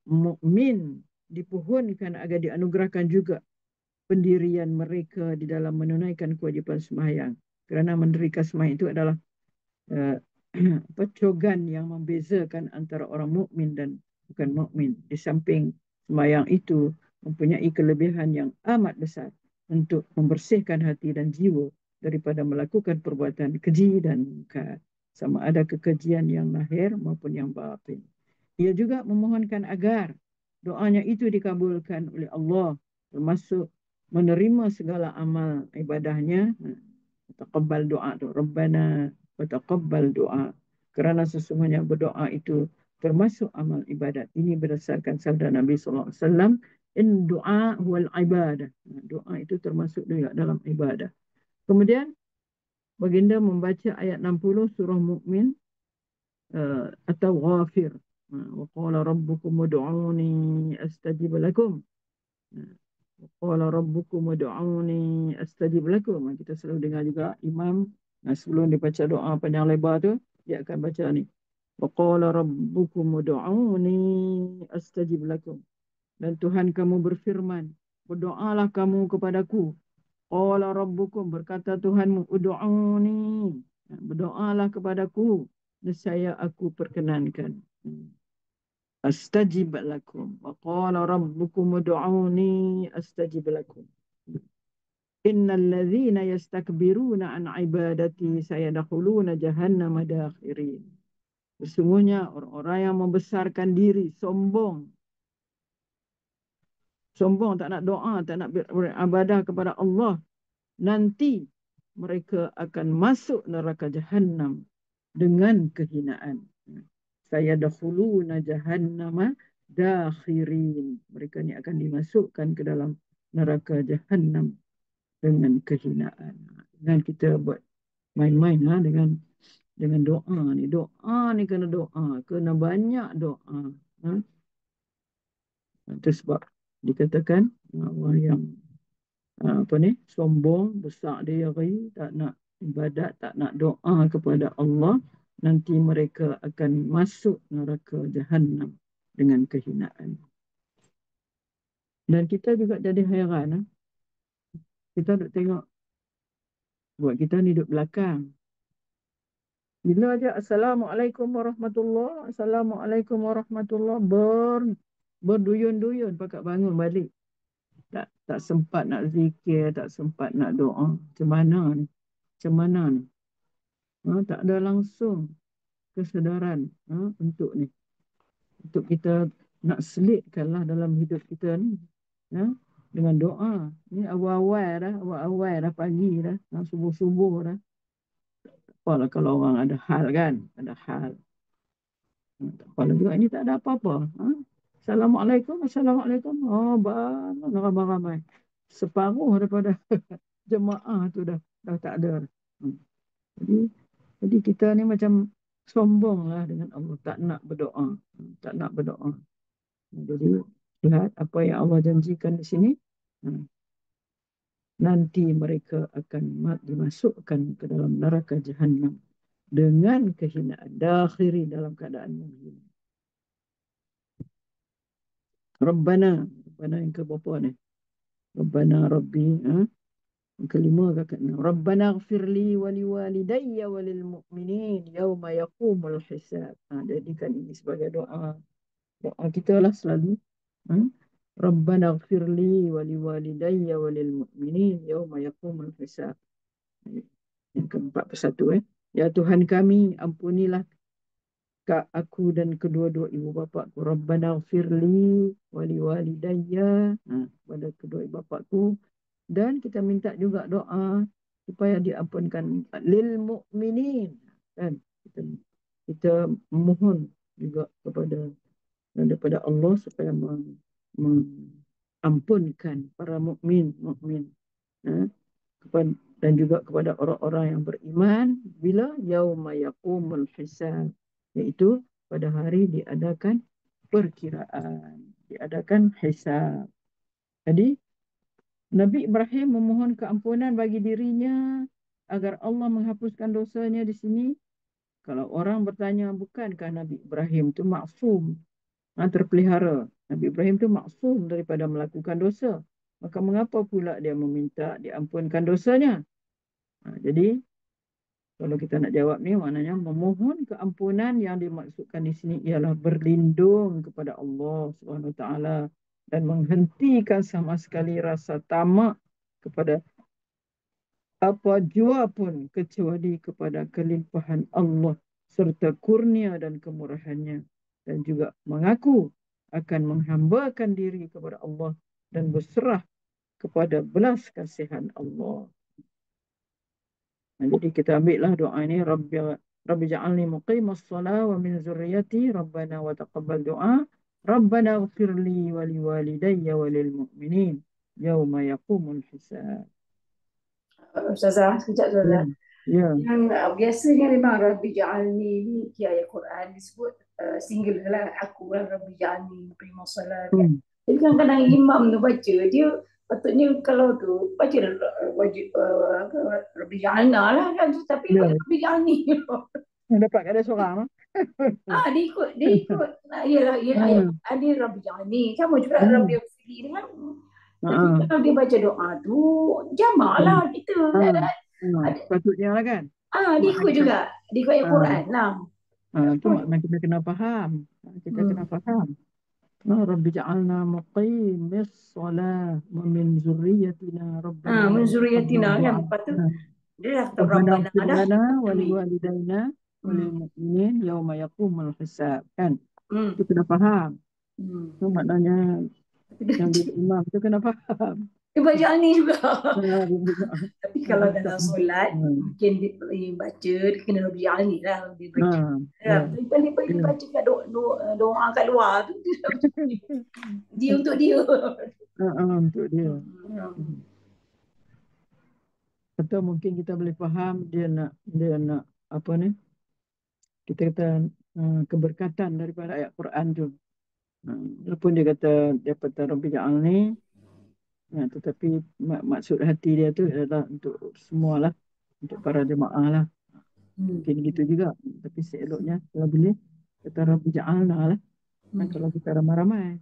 Speaker 1: mukmin dipohonkan agar dianugerahkan juga pendirian mereka di dalam menunaikan kewajipan sembahyang. Kerana mendirikan sembahyang itu adalah cogan yang membezakan antara orang mukmin dan bukan mukmin. Di samping sembahyang itu mempunyai kelebihan yang amat besar untuk membersihkan hati dan jiwa daripada melakukan perbuatan keji dan mungkar, sama ada kekejian yang lahir maupun yang batin. Ia juga memohonkan agar doanya itu dikabulkan oleh Allah, termasuk menerima segala amal ibadahnya. Taqabbal doa tu, Rabbana wa taqabbal doa. Kerana sesungguhnya berdoa itu termasuk amal ibadat. Ini berdasarkan sabda Nabi SAW, in doa huwal ibadah. Doa itu termasuk juga dalam ibadah. Kemudian baginda membaca ayat 60 surah Mukmin atau Ghafir. Wa qala rabbukum ud'uni astajib lakum. Qala rabbukum ud'uni astajib lakum. Kita selalu dengar juga imam sebelum dia baca doa panjang lebar tu, dia akan baca ni. Wa qala rabbukum ud'uni astajib lakum. Dan Tuhan kamu berfirman, berdoalah kamu kepadaku. Qala rabbukum, berkata Tuhanmu, ud'uni, berdoalah kepadaku, nescaya aku perkenankan. Astajib lakum. Wa qala rabbukum ud'uni astajib lakum. Innal ladzina yastakbiruna an ibadati sayadkhuluna jahannama dakhirin. Sesungguhnya orang-orang yang membesarkan diri, sombong, tak nak doa, tak nak beribadah kepada Allah, nanti mereka akan masuk neraka Jahannam dengan kehinaan. Sayadkhuluna jahannama dakhirin. Mereka ni akan dimasukkan ke dalam neraka Jahannam dengan kehinaan. Dengan kita buat main-main dengan doa ni. Doa ni kena doa, kena banyak doa. Itu sebab dikatakan orang yang sombong, besar diri, tak nak ibadat, tak nak doa kepada Allah, nanti mereka akan masuk neraka Jahannam dengan kehinaan. Dan kita juga jadi hairan. Kita duk tengok, buat kita ni duduk belakang. Bila aja Assalamualaikum warahmatullahi, Assalamualaikum warahmatullahi, berduyun-duyun pakat bangun balik. Tak sempat nak zikir, tak sempat nak doa. Macam mana ni? Tak ada langsung kesedaran untuk ni. Untuk kita nak selitkanlah dalam hidup kita ni. Dengan doa. Ni awal-awal dah pagi dah. Subuh-subuh dah. Apalah kalau orang ada hal kan? Ada hal. Tak apalah juga, ini tak ada apa-apa. Assalamualaikum. Oh, bangun ramai-ramai. Separuh daripada jemaah tu dah tak ada. Jadi kita ni macam sombong lah dengan Allah. Tak nak berdoa. Jadi lihat apa yang Allah janjikan di sini. Nanti mereka akan dimasukkan ke dalam neraka Jahannam dengan kehinaan. Dakhiri, dalam keadaan menghina. Rabbana yang ke berapa ni? Rabbana Rabbi. Yang kelima ke keenam. Rabbana gfirli wali walidayya walil mu'minin yawma yaqumul hisab. Jadikan ini sebagai doa. Doa kita lah selalu. Rabbana gfirli wali walidayya walil mu'minin yawma yaqumul hisab. Yang ke-41. Ya Tuhan kami, ampunilah aku dan kedua-dua ibu bapakku. Rabbana gfirli wali walidayya, pada kedua ibu bapakku. Dan kita minta juga doa supaya diampunkan lil mu'minin. Dan kita memohon juga daripada Allah supaya mengampunkan para mukmin, dan juga kepada orang-orang yang beriman bila yauma yaqumul hisab, iaitu pada hari diadakan perkiraan, diadakan hisab. Jadi Nabi Ibrahim memohon keampunan bagi dirinya agar Allah menghapuskan dosanya di sini. Kalau orang bertanya, bukankah Nabi Ibrahim itu maksum, terpelihara? Nabi Ibrahim itu maksum daripada melakukan dosa. Maka mengapa pula dia meminta diampunkan dosanya? Jadi kalau kita nak jawab ni, maknanya memohon keampunan yang dimaksudkan di sini ialah berlindung kepada Allah Subhanahu Wa Taala dan menghentikan sama sekali rasa tamak kepada apa jua pun kecuali kepada kelimpahan Allah serta kurnia dan kemurahannya, dan juga mengaku akan menghambakan diri kepada Allah dan berserah kepada belas kasihan Allah. Jadi kita ambillah doa ini, Rabbi ja'alni muqimas salah wa min zurriyati Rabbana wa taqabbal doa. Rabbana gfirli wali walidayya walil mu'minin yawma yaqumul hisab.
Speaker 2: Ustazah, sekejap Ustazah.
Speaker 1: Ya.
Speaker 2: Yang biasanya memang Rabbi ja'alni ni di ayat Quran disebut single lah, aku lah Rabbi ja'alni muqimas salat. Jadi kadang-kadang imam tu baca, dia Patutnya kalau tu baca wajib Rabbi Ja'alna lah kan, tapi
Speaker 1: Ya,
Speaker 2: Rabbi Ja'alni.
Speaker 1: dapat ada seorang.
Speaker 2: Dia ikut yalah ya ayat
Speaker 1: Hmm.
Speaker 2: ada Rabbi Ja'alni sama juga Rabbi
Speaker 1: Hmm.
Speaker 2: Fili ni kan. Tapi
Speaker 1: Ha.
Speaker 2: kalau dia baca doa tu jamak lah kita.
Speaker 1: Ha.
Speaker 2: Ada,
Speaker 1: Ha. Patutnya lah kan.
Speaker 2: dia
Speaker 1: Makna
Speaker 2: ikut
Speaker 1: kita,
Speaker 2: juga. Dia ikut ayat
Speaker 1: ha.
Speaker 2: Quran lah.
Speaker 1: Ha. Itu makna kita kena faham. Kita kena
Speaker 2: Hmm.
Speaker 1: faham. Rabbi ja'alna muqimis salah wa min zurriyatina rabbana
Speaker 2: Min
Speaker 1: taqabbal
Speaker 2: zuriyatina kan.
Speaker 1: du'a.
Speaker 2: Lepas tu
Speaker 1: Ha.
Speaker 2: dia dah kata
Speaker 1: Rabbana
Speaker 2: Rabbana
Speaker 1: ighfir
Speaker 2: dah.
Speaker 1: lana wa
Speaker 2: Amin.
Speaker 1: liwalidayna wa lil
Speaker 2: Hmm.
Speaker 1: mu'minin yawma yaqumul hisab. Kan?
Speaker 2: Hmm.
Speaker 1: Itu kena faham.
Speaker 2: Hmm.
Speaker 1: Itu maknanya yang
Speaker 2: Dia
Speaker 1: jadi imam tu kena faham.
Speaker 2: baca ni juga.
Speaker 1: Ha.
Speaker 2: Tapi kalau dalam solat mungkin dia baca dia kena lebih ni lah dia baca.
Speaker 1: Ha.
Speaker 2: Ya,
Speaker 1: Ya.
Speaker 2: tapi dia baca kat doa kat luar tu dia untuk dia.
Speaker 1: Untuk dia.
Speaker 2: Hmm.
Speaker 1: Atau mungkin kita boleh faham dia nak apa ni? Kita kata keberkatan daripada ayat Quran tu. Walaupun dia kata daripada Rabbi Ja'alni, tetapi maksud hati dia tu adalah untuk semualah, untuk para jemaah lah. Mungkin gitu juga. Tapi seeloknya kalau boleh kata Rabbi Ja'alna lah. Kan kalau kita ramai-ramai.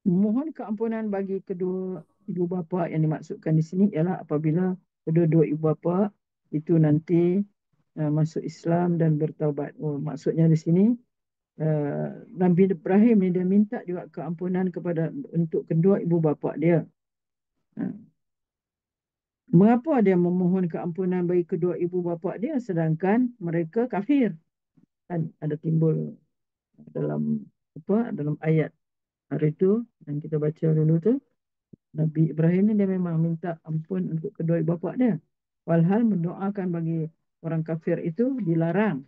Speaker 1: Mohon keampunan bagi kedua ibu bapa yang dimaksudkan di sini ialah apabila kedua-dua ibu bapa itu nanti masuk Islam dan bertaubat. Maksudnya di sini Nabi Ibrahim ni dia minta juga keampunan untuk kedua ibu bapa dia. Mengapa dia memohon keampunan bagi kedua ibu bapa dia sedangkan mereka kafir? Kan ada timbul dalam ayat hari itu yang kita baca dulu tu. Nabi Ibrahim ni dia memang minta ampun untuk kedua ibu bapa dia. Walhal mendoakan bagi orang kafir itu dilarang.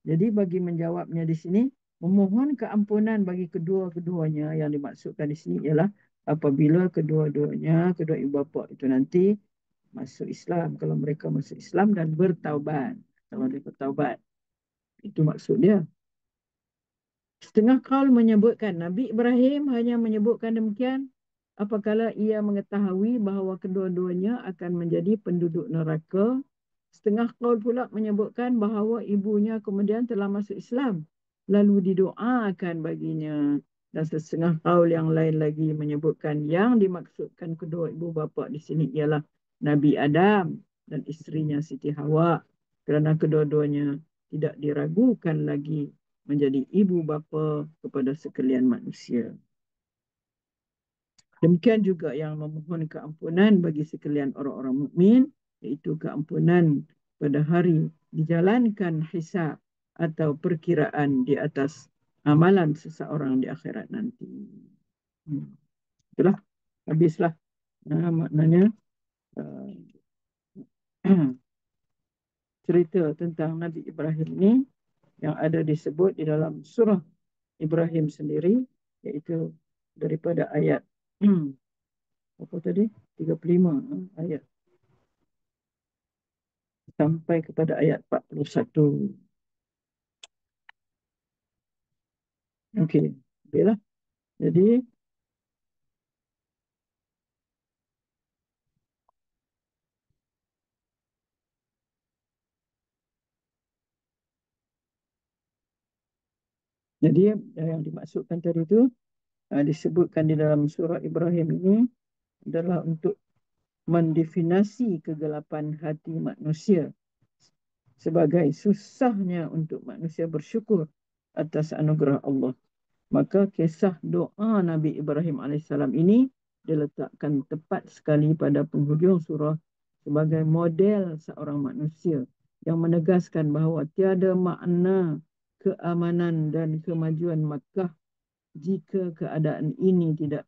Speaker 1: Jadi bagi menjawabnya di sini, memohon keampunan bagi kedua-keduanya yang dimaksudkan di sini ialah apabila kedua ibu bapa itu nanti masuk Islam. Kalau mereka masuk Islam dan bertaubat. Kalau dia bertaubat. Itu maksud dia. Setengah kaul menyebutkan Nabi Ibrahim hanya menyebutkan demikian apabila ia mengetahui bahawa kedua-duanya akan menjadi penduduk neraka. Setengah kaul pula menyebutkan bahawa ibunya kemudian telah masuk Islam lalu didoakan baginya. Dan setengah kaul yang lain lagi menyebutkan yang dimaksudkan kedua ibu bapa di sini ialah Nabi Adam dan isterinya Siti Hawa kerana kedua-duanya tidak diragukan lagi menjadi ibu bapa kepada sekalian manusia. Demikian juga yang memohon keampunan bagi sekalian orang-orang mukmin, iaitu keampunan pada hari dijalankan hisab atau perkiraan di atas amalan seseorang di akhirat nanti. Itulah, habislah maknanya cerita tentang Nabi Ibrahim ni yang ada disebut di dalam surah Ibrahim sendiri, iaitu daripada ayat apa tadi? 35 ayat sampai kepada ayat 41. Okey, okeylah. Jadi yang dimaksudkan tadi itu disebutkan di dalam surah Ibrahim ini adalah untuk mendefinisi kegelapan hati manusia sebagai susahnya untuk manusia bersyukur atas anugerah Allah. Maka kisah doa Nabi Ibrahim AS ini diletakkan tepat sekali pada penghujung surah sebagai model seorang manusia yang menegaskan bahawa tiada makna keamanan dan kemajuan Makkah jika keadaan ini tidak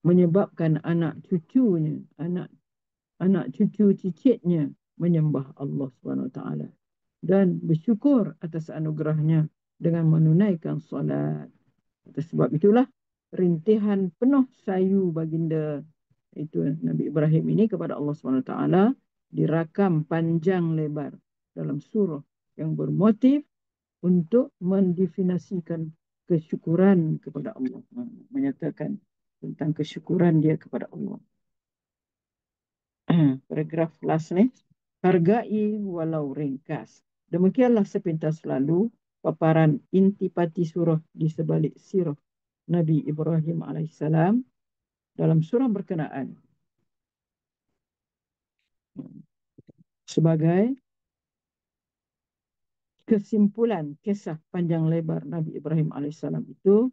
Speaker 1: menyebabkan anak cucu cicitnya menyembah Allah SWT dan bersyukur atas anugerahnya dengan menunaikan solat. Atas sebab itulah rintihan penuh sayu baginda itu Nabi Ibrahim ini kepada Allah SWT dirakam panjang lebar dalam surah yang bermotif untuk mendefinisikan kesyukuran kepada Allah. Menyatakan tentang kesyukuran dia kepada Allah. Paragraf last ni. Hargai walau ringkas. Demikianlah sepintas lalu paparan intipati surah di sebalik sirah Nabi Ibrahim alaihissalam dalam surah berkenaan. Sebagai kesimpulan kisah panjang lebar Nabi Ibrahim alaihissalam itu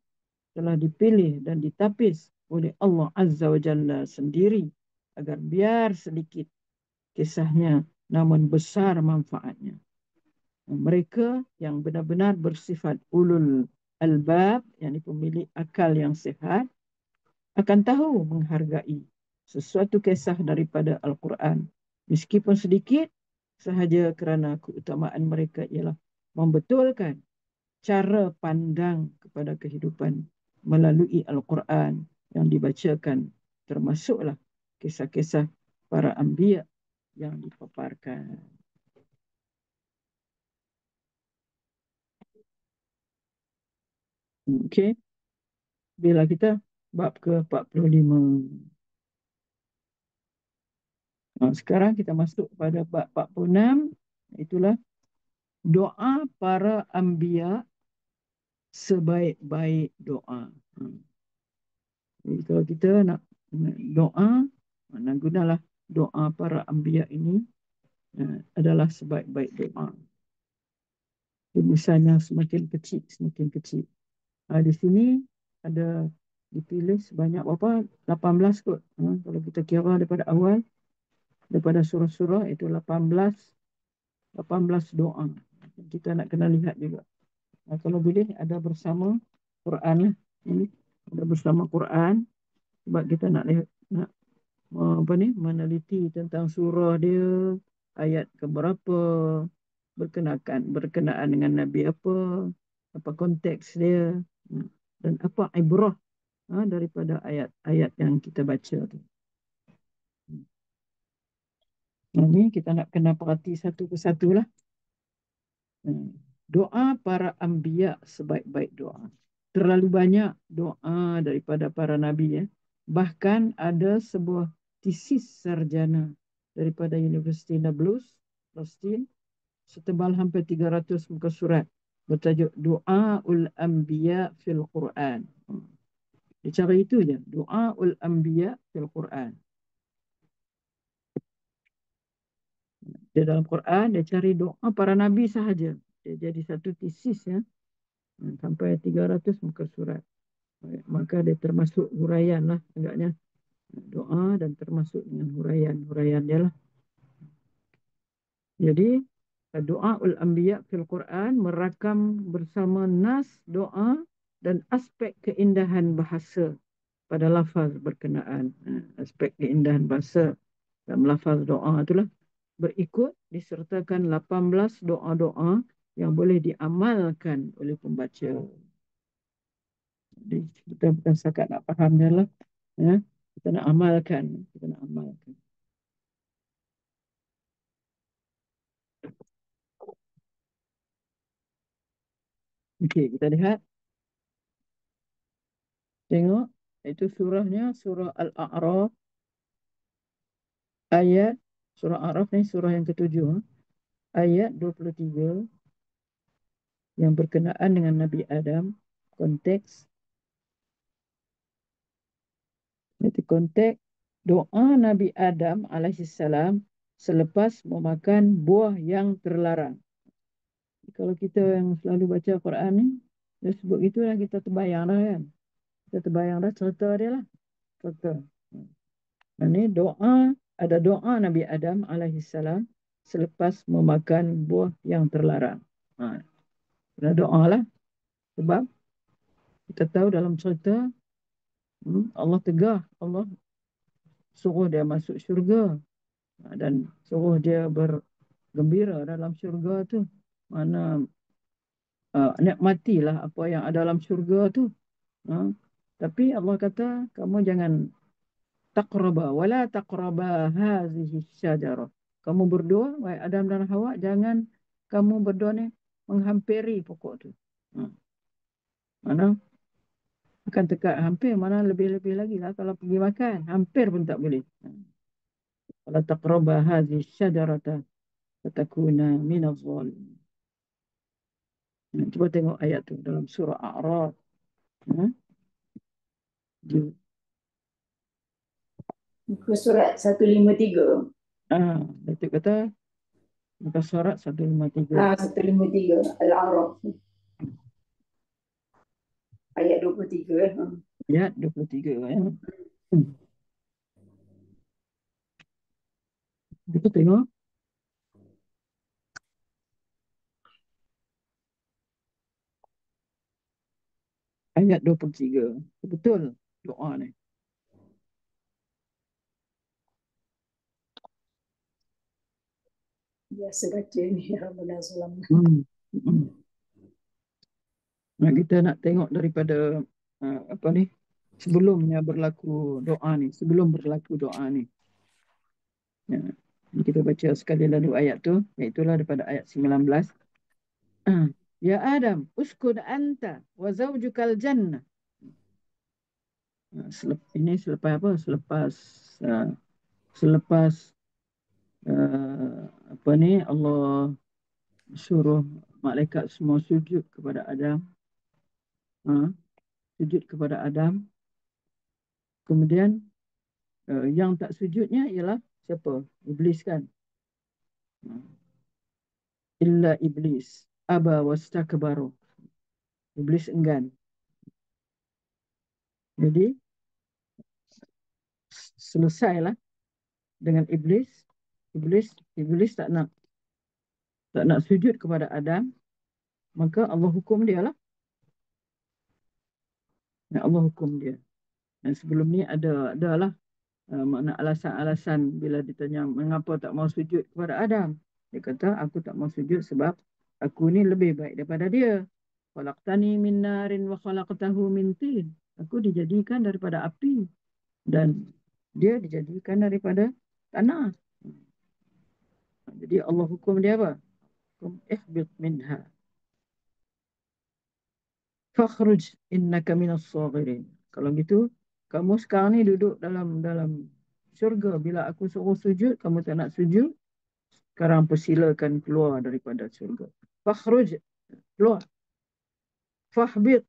Speaker 1: telah dipilih dan ditapis oleh Allah Azza wa Jalla sendiri agar biar sedikit kisahnya namun besar manfaatnya. Mereka yang benar-benar bersifat ulul albab, yakni pemilik akal yang sihat, akan tahu menghargai sesuatu kisah daripada Al-Quran. Meskipun sedikit sahaja kerana keutamaan mereka ialah membetulkan cara pandang kepada kehidupan melalui Al-Quran yang dibacakan, termasuklah kisah-kisah para anbiya yang dipaparkan. Okey. Bila kita bab ke-45. Sekarang kita masuk pada bab 46. Itulah doa para anbiya sebaik-baik doa. Jadi kalau kita nak doa, nak gunalah doa para anbiya ini adalah sebaik-baik doa. Misalnya semakin kecil, semakin kecil. Di sini ada dipilih sebanyak berapa? 18 kot. Kalau kita kira daripada awal, daripada surah-surah itu 18 doa. Kita nak kena lihat juga. Kalau boleh ada bersama Quran lah. Ini ada bersama Quran sebab kita nak lihat, nak meneliti tentang surah dia, ayat keberapa, berkenaan dengan Nabi apa konteks dia, dan apa ibrah daripada ayat-ayat yang kita baca tu. Ini kita nak kena perhati satu persatu lah. Doa para anbiya sebaik-baik doa. Terlalu banyak doa daripada para nabi. Bahkan ada sebuah tesis sarjana daripada Universiti Nablus, Palestin, setebal hampir 300 muka surat, bertajuk Du'aul Anbiya fil Quran. Dia cara itu je, Du'aul Anbiya fil Quran. Dia dalam Quran, dia cari doa para nabi sahaja. Dia jadi satu tesis sampai 300 muka surat. Maka dia termasuk huraian lah agaknya. Doa dan termasuk dengan huraian dia lah. Jadi Du'aul Anbiya fil Quran merakam bersama nas doa dan aspek keindahan bahasa pada lafaz berkenaan. Aspek keindahan bahasa dalam lafaz doa itulah berikut disertakan 18 doa-doa yang boleh diamalkan oleh pembaca. Jadi kita bukan setakat nak fahamnya lah. Kita nak amalkan. Okey, kita lihat. Tengok, itu surahnya, surah Al-A'raf. Surah Al-A'raf ni surah yang ke-7. Ayat 23 yang berkenaan dengan Nabi Adam. Konteks. Itu konteks doa Nabi Adam alaihissalam selepas memakan buah yang terlarang. Kalau kita yang selalu baca Quran ni, dia sebut gitulah, kita terbayang dah kan. Kita terbayang dah cerita dia lah. Cerita. Ini doa, ada doa Nabi Adam alaihissalam selepas memakan buah yang terlarang. Ada doa lah. Sebab kita tahu dalam cerita Allah tegah, Allah suruh dia masuk syurga dan suruh dia bergembira dalam syurga tu. Mana nikmatilah apa yang ada dalam syurga tu. Tapi Allah kata kamu jangan taqraba wala taqraba hazihi syajarah. Kamu berdua, wahai Adam dan Hawa, jangan kamu berdua ni menghampiri pokok tu. Mana akan dekat hampir, mana lebih-lebih lagi lah kalau pergi makan. Hampir pun tak boleh. Wala taqraba hadhihi syajarata fatakuna minadh dhalimin. Cuba tengok ayat tu dalam surah A'raf. Dia,
Speaker 2: Muka surat 153.
Speaker 1: Datuk kata muka surat 153.
Speaker 2: 153 Al-A'raf. Ayat 23.
Speaker 1: Ayat 23 ya. Kita tengok. Ayat 23. Betul doa ni.
Speaker 2: Biasa baca ni Rabbana Zalamna.
Speaker 1: Nah, kita nak tengok daripada apa ni, sebelumnya berlaku doa ni, sebelum berlaku doa ni. Ya. Kita baca sekali lalu ayat tu, iaitulah daripada ayat 19. Ya Adam, uskun anta wa zawjukal jannah. Ini selepas apa? Selepas apa ni, Allah suruh malaikat semua sujud kepada Adam. Sujud kepada Adam. Kemudian yang tak sujudnya ialah siapa? Iblis kan? Illa iblis aba wastakbaru. Iblis enggan. Jadi selesailah dengan iblis. Iblis tak nak sujud kepada Adam, maka Allah hukum dia lah. Allah hukum dia. Dan sebelum ni adalah makna alasan-alasan bila ditanya mengapa tak mau sujud kepada Adam. Dia kata aku tak mau sujud sebab aku ni lebih baik daripada dia. Khalaqtani min narin wa khalaqtahu min tin. Aku dijadikan daripada api dan dia dijadikan daripada tanah. Jadi Allah hukum dia apa? Hukum ihbit minha. Fakhruj innaka minas saghirin. Kalau gitu, kamu sekarang ni duduk dalam syurga. Bila aku suruh sujud, kamu tak nak sujud. Sekarang persilakan keluar daripada syurga. Fakhruj, keluar. Fahbit,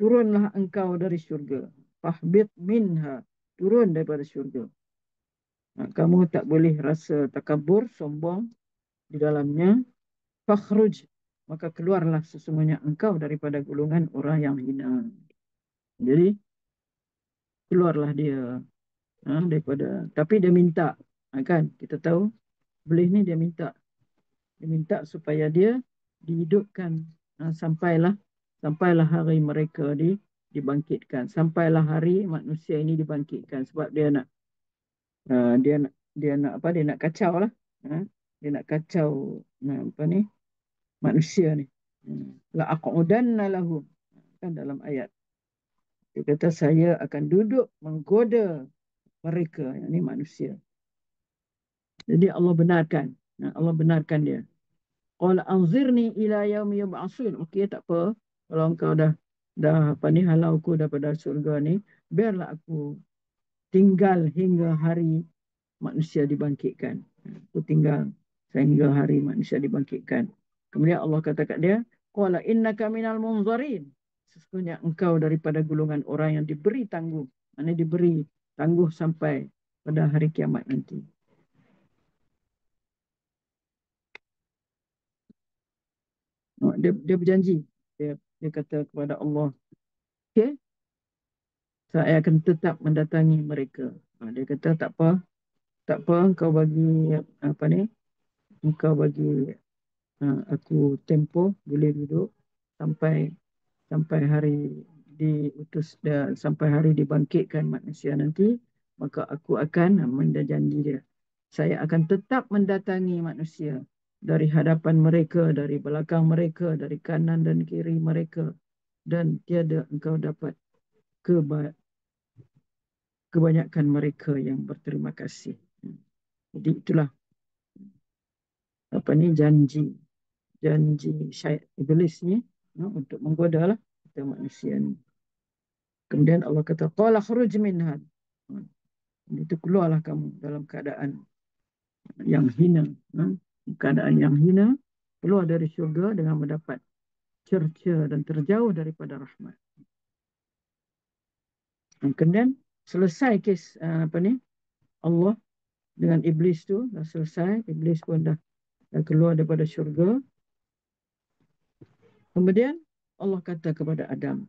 Speaker 1: turunlah engkau dari syurga. Fahbit minha, turun daripada syurga. Kamu tak boleh rasa takabur, sombong di dalamnya. Fakhruj, maka keluarlah sesungguhnya engkau daripada golongan orang yang hina. Jadi keluarlah dia daripada, tapi dia minta, kan kita tahu belis ni dia minta supaya dia dihidupkan sampailah hari mereka dibangkitkan, sampailah hari manusia ini dibangkitkan, sebab dia nak dia nak kacau lah, dia nak kacau apa ni manusia ni. La aqudanna lahum, kan dalam ayat dia kata saya akan duduk menggoda mereka, yang ni manusia. Jadi Allah benarkan dia. Qala anzirni ila yaumi yub'atsun. Okey, tak apa. Kalau engkau dah apa ni halau aku daripada surga ni, biarlah aku tinggal hingga hari manusia dibangkitkan. Aku tinggal sehingga hari manusia dibangkitkan. Kemudian Allah kata kat dia, qala innaka minal munzarin. Sesungguhnya engkau daripada golongan orang yang diberi tangguh. Maksudnya diberi tangguh sampai pada hari kiamat nanti. Dia berjanji. Dia kata kepada Allah, okey, saya akan tetap mendatangi mereka. Dia kata tak apa, engkau bagi apa ni, engkau bagi aku tempoh, boleh duduk sampai hari diutus dan sampai hari dibangkitkan manusia nanti, maka aku akan menjanji dia. Saya akan tetap mendatangi manusia dari hadapan mereka, dari belakang mereka, dari kanan dan kiri mereka, dan tiada engkau dapat kebanyakan mereka yang berterima kasih. Jadi itulah apa ni janji janji iblis ni untuk menggoda lah kita manusia ni. Kemudian Allah kata, qala khruj minha. Itu keluarlah kamu dalam keadaan yang hina. Keadaan yang hina, keluar dari syurga dengan mendapat cerca dan terjauh daripada rahmat. Kemudian selesai kes Allah dengan iblis tu dah selesai. Iblis pun dah keluar daripada syurga. Kemudian Allah kata kepada Adam,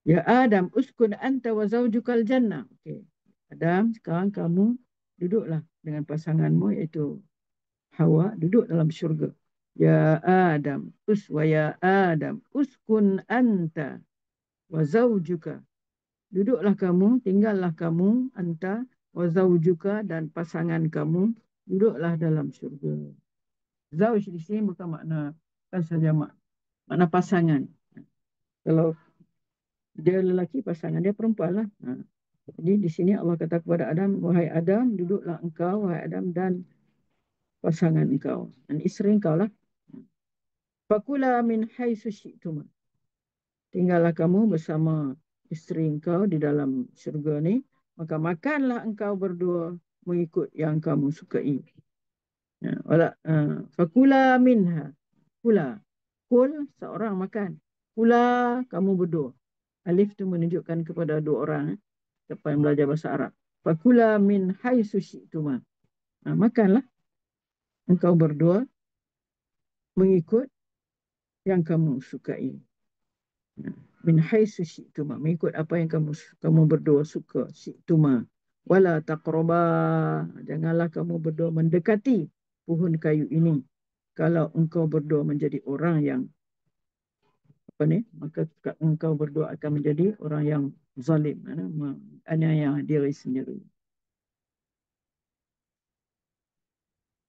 Speaker 1: ya Adam, uskun anta wa zawjukal jannah. Okay. Adam, sekarang kamu duduklah dengan pasanganmu iaitu Hawa, duduk dalam syurga. Ya Adam, ya Adam, uskun anta wa zawjuka. Duduklah kamu, tinggallah kamu, anta wa zawjuka, dan pasangan kamu, duduklah dalam syurga. Zawj di sini bukan makna saja makna pasangan. Kalau dia lelaki, pasangan dia perempuan lah. Jadi di sini Allah kata kepada Adam, wahai Adam, duduklah engkau, wahai Adam, dan pasangan engkau dan isteri engkau lah. Fakula min haitsu syi'tuma. Tinggallah kamu bersama isteri engkau di dalam syurga ni, maka makanlah engkau berdua mengikut yang kamu sukai. Fakula minha. Kula. Kul, seorang makan. Kula, kamu berdua. Alif tu menunjukkan kepada dua orang. Siapa yang belajar bahasa Arab. Fakula min haitsu syi'tuma. Makanlah engkau berdua mengikut yang kamu sukai. Min haitsu syi'tuma, mengikut apa yang kamu berdua suka. Syi'tuma. Wala taqraba, janganlah kamu berdua mendekati pohon kayu ini. Kalau engkau berdua menjadi orang yang maka engkau berdua akan menjadi orang yang zalim, menganiaya diri sendiri.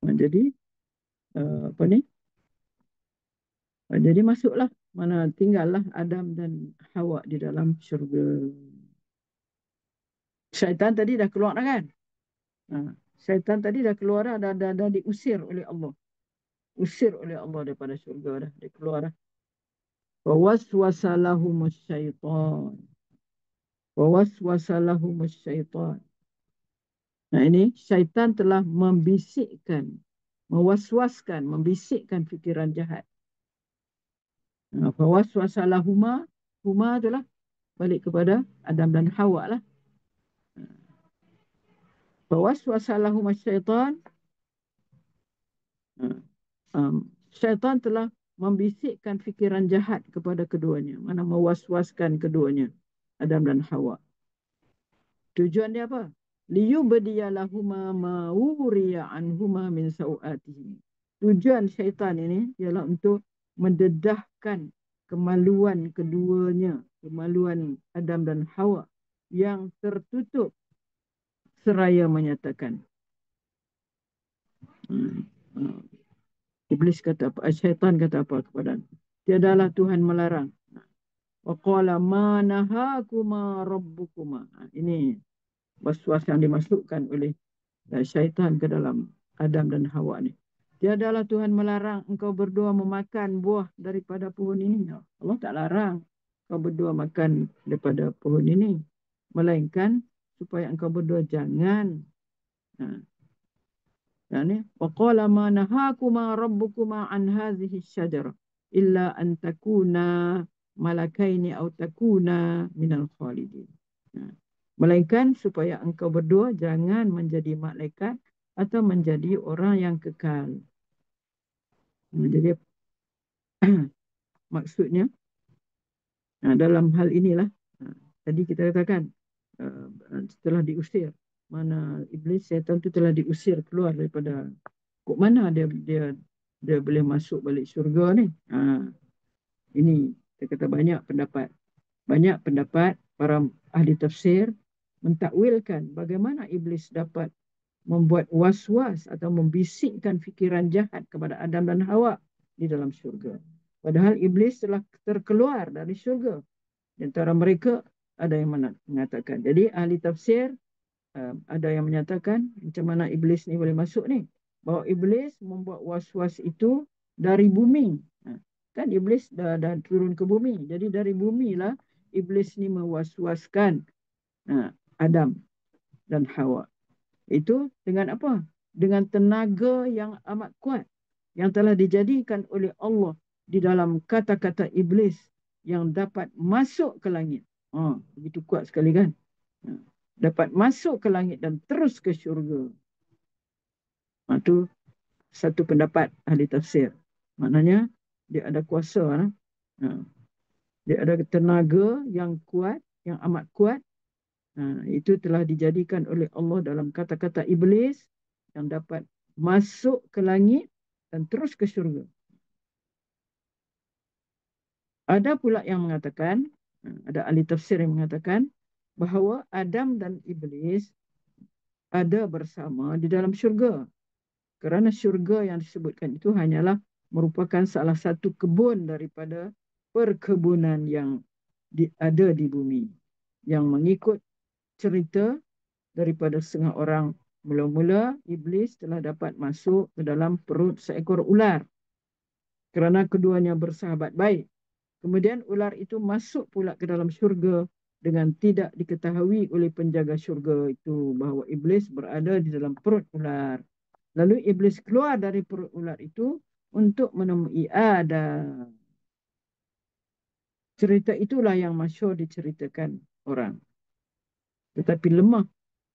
Speaker 1: Jadi jadi masuklah, tinggallah Adam dan Hawa di dalam syurga. Syaitan tadi dah keluar dah kan? Syaitan tadi dah keluar dah diusir oleh Allah. Usir oleh Allah daripada syurga dah. Dia keluar dah. Wawaswasa lahumus syaitan. Wawaswasa lahumus syaitan. Ini syaitan telah membisikkan, mewaswaskan, membisikkan fikiran jahat. Fawaswasa lahuma, huma itulah balik kepada Adam dan Hawa lah. Fawaswasa lahumus syaitan. Syaitan telah membisikkan fikiran jahat kepada keduanya. Mana mewaswaskan keduanya, Adam dan Hawa. Tujuan dia apa? Liyubdiya lahuma ma wuriya anhuma min sau'atihim. Tujuan syaitan ini ialah untuk mendedahkan kemaluan keduanya, kemaluan Adam dan Hawa yang tertutup seraya menyatakan. Iblis kata apa? Syaitan kata apa kepada? Tiadalah Tuhan melarang. Wa qala ma nahakuma rabbukuma. Ini waswas yang dimasukkan oleh syaitan ke dalam Adam dan Hawa ni. Tiadalah Tuhan melarang engkau berdua memakan buah daripada pohon ini. Allah tak larang engkau berdua makan daripada pohon ini, melainkan supaya engkau berdua jangan. Yani waqala ma nahakuma rabbukuma an hadhihi asy-syajarah illa an takuna malakaini aw takuna minal khalidin. Melainkan supaya engkau berdua jangan menjadi malaikat atau menjadi orang yang kekal. Jadi maksudnya dalam hal inilah tadi kita katakan setelah diusir, mana iblis syaitan itu telah diusir keluar daripada, kok mana dia boleh masuk balik syurga ni. Ini kita kata banyak pendapat para ahli tafsir mentakwilkan bagaimana iblis dapat membuat was-was atau membisikkan fikiran jahat kepada Adam dan Hawa di dalam syurga. Padahal iblis telah terkeluar dari syurga. Di antara mereka ada yang mengatakan. Jadi ahli tafsir ada yang menyatakan macam mana iblis ni boleh masuk ni. Bahawa iblis membuat was-was itu dari bumi. Kan iblis dah turun ke bumi. Jadi dari bumi lah iblis ni mewaswaskan Adam dan Hawa. Itu dengan apa? Dengan tenaga yang amat kuat yang telah dijadikan oleh Allah di dalam kata-kata iblis yang dapat masuk ke langit. Begitu kuat sekali kan? Dapat masuk ke langit dan terus ke syurga. Itu satu pendapat ahli tafsir. Maknanya dia ada kuasa. Dia ada tenaga yang kuat, yang amat kuat. Itu telah dijadikan oleh Allah dalam kata-kata iblis yang dapat masuk ke langit dan terus ke syurga. Ada pula yang mengatakan, ada ahli tafsir yang mengatakan bahawa Adam dan iblis ada bersama di dalam syurga. Kerana syurga yang disebutkan itu hanyalah merupakan salah satu kebun daripada perkebunan yang ada di bumi. Yang mengikut cerita daripada setengah orang, mula-mula iblis telah dapat masuk ke dalam perut seekor ular. Kerana keduanya bersahabat baik. Kemudian ular itu masuk pula ke dalam syurga dengan tidak diketahui oleh penjaga syurga itu bahawa iblis berada di dalam perut ular. Lalu iblis keluar dari perut ular itu untuk menemui Adam. Cerita itulah yang masyhur diceritakan orang. Tetapi lemah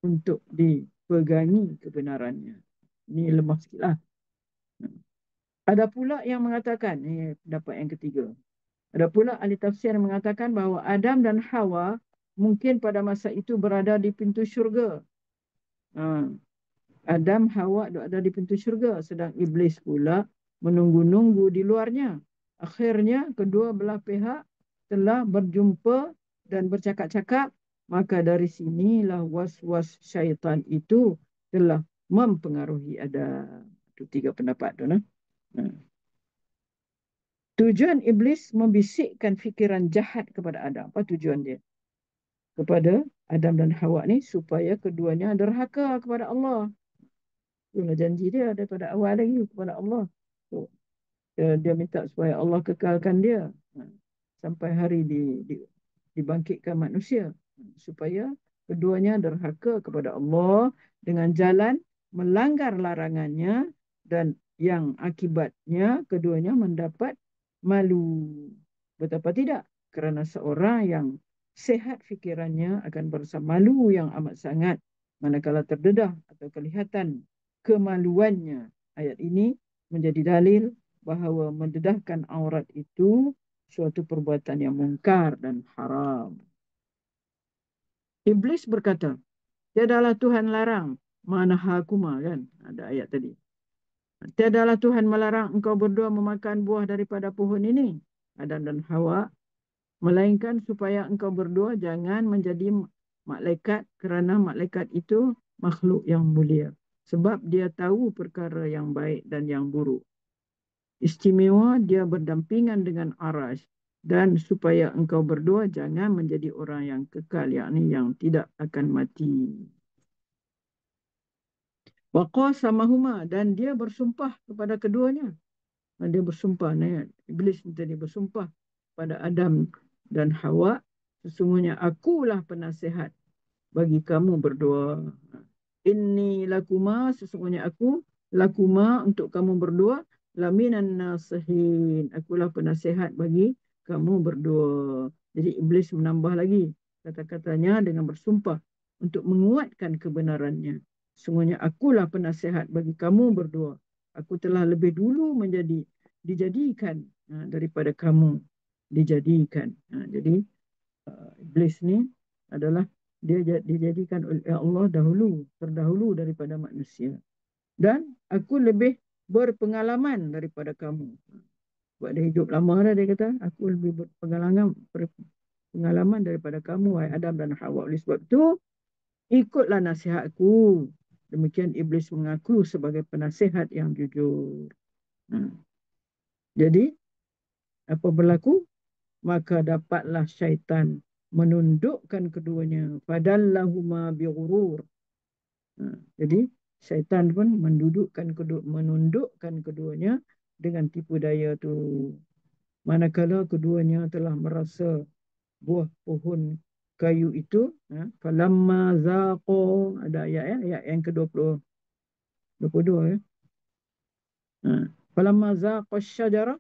Speaker 1: untuk dipegangi kebenarannya. Ini lemah sikitlah. Ada pula yang mengatakan, ini pendapat yang ketiga. Ada pula ahli tafsir yang mengatakan bahawa Adam dan Hawa mungkin pada masa itu berada di pintu syurga. Adam, Hawa ada di pintu syurga, sedang iblis pula menunggu-nunggu di luarnya. Akhirnya kedua belah pihak telah berjumpa dan bercakap-cakap. Maka dari sinilah was-was syaitan itu telah mempengaruhi Adam. Itu tiga pendapat tu. Tujuan iblis membisikkan fikiran jahat kepada Adam. Apa tujuan dia? Kepada Adam dan Hawa ni supaya keduanya derhaka kepada Allah. Itulah janji dia daripada awal lagi kepada Allah. So, dia minta supaya Allah kekalkan dia sampai hari dibangkitkan manusia. Supaya keduanya derhaka kepada Allah dengan jalan melanggar larangannya dan yang akibatnya keduanya mendapat malu. Betapa tidak? Kerana seorang yang sehat fikirannya akan berasa malu yang amat sangat manakala terdedah atau kelihatan kemaluannya. Ayat ini menjadi dalil bahawa mendedahkan aurat itu suatu perbuatan yang mungkar dan haram. Iblis berkata, tiadalah Tuhan larang manahakuma, kan? Ada ayat tadi. Tiadalah Tuhan melarang engkau berdua memakan buah daripada pohon ini, Adam dan Hawa, melainkan supaya engkau berdua jangan menjadi malaikat, kerana malaikat itu makhluk yang mulia. Sebab dia tahu perkara yang baik dan yang buruk. Istimewa dia berdampingan dengan Arash. Dan supaya engkau berdua jangan menjadi orang yang kekal, yakni yang tidak akan mati. Waqasamahuma, dan dia bersumpah kepada keduanya. Dia bersumpah, iblis tadi bersumpah pada Adam dan Hawa, sesungguhnya akulah penasihat bagi kamu berdua. Inni lakuma, sesungguhnya aku lakuma untuk kamu berdua, laminan nasihin, akulah penasihat bagi kamu berdua. Jadi iblis menambah lagi kata-katanya dengan bersumpah untuk menguatkan kebenarannya. Sesungguhnya akulah penasihat bagi kamu berdua. Aku telah lebih dulu dijadikan daripada kamu dijadikan. Jadi iblis ni adalah dia dijadikan oleh Allah terdahulu daripada manusia. Dan aku lebih berpengalaman daripada kamu. Sebab dia hidup lama dah, dia kata, aku lebih berpengalaman daripada kamu, wahai Adam dan Hawa. Oleh sebab itu, ikutlah nasihatku. Demikian iblis mengaku sebagai penasihat yang jujur. Jadi, apa berlaku? Maka dapatlah syaitan menundukkan keduanya. Fadallahuma bighurur. Jadi, syaitan pun menundukkan keduanya dengan tipu daya tu. Manakala keduanya telah merasa buah pohon kayu itu, falamma zaqo, ada ayat ya, ayat yang ke-20, 22 ya. Falamma zaqa syajara,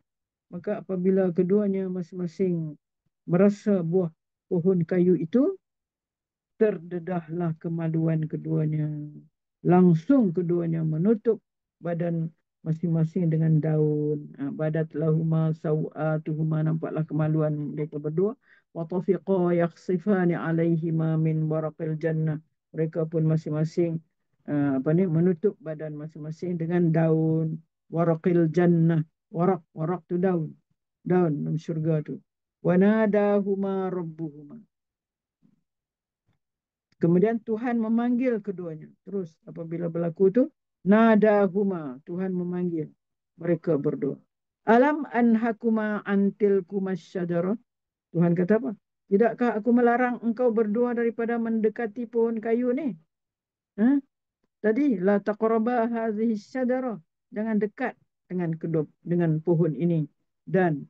Speaker 1: maka apabila keduanya masing-masing merasa buah pohon kayu itu, terdedahlah kemaluan keduanya. Langsung keduanya menutup badan masing-masing dengan daun. Badat lahuma sawatuhuma, nampaklah kemaluan mereka berdua. Wa tafiqa yakhsifani alaihima min waraqil jannah. Mereka pun masing-masing menutup badan masing-masing dengan daun waraqil jannah. Warak tu daun. Daun dalam syurga tu. Wa nadahuma rabbuhuma. Kemudian Tuhan memanggil keduanya. Terus apabila berlaku tu, nadahuma, Tuhan memanggil mereka berdua. Alam anhakuma antil kumasyajarah. Tuhan kata apa? Tidakkah aku melarang engkau berdua daripada mendekati pohon kayu ni? Tadi la taqraba hadhihi syajarah. Jangan dekat dengan pohon ini. Dan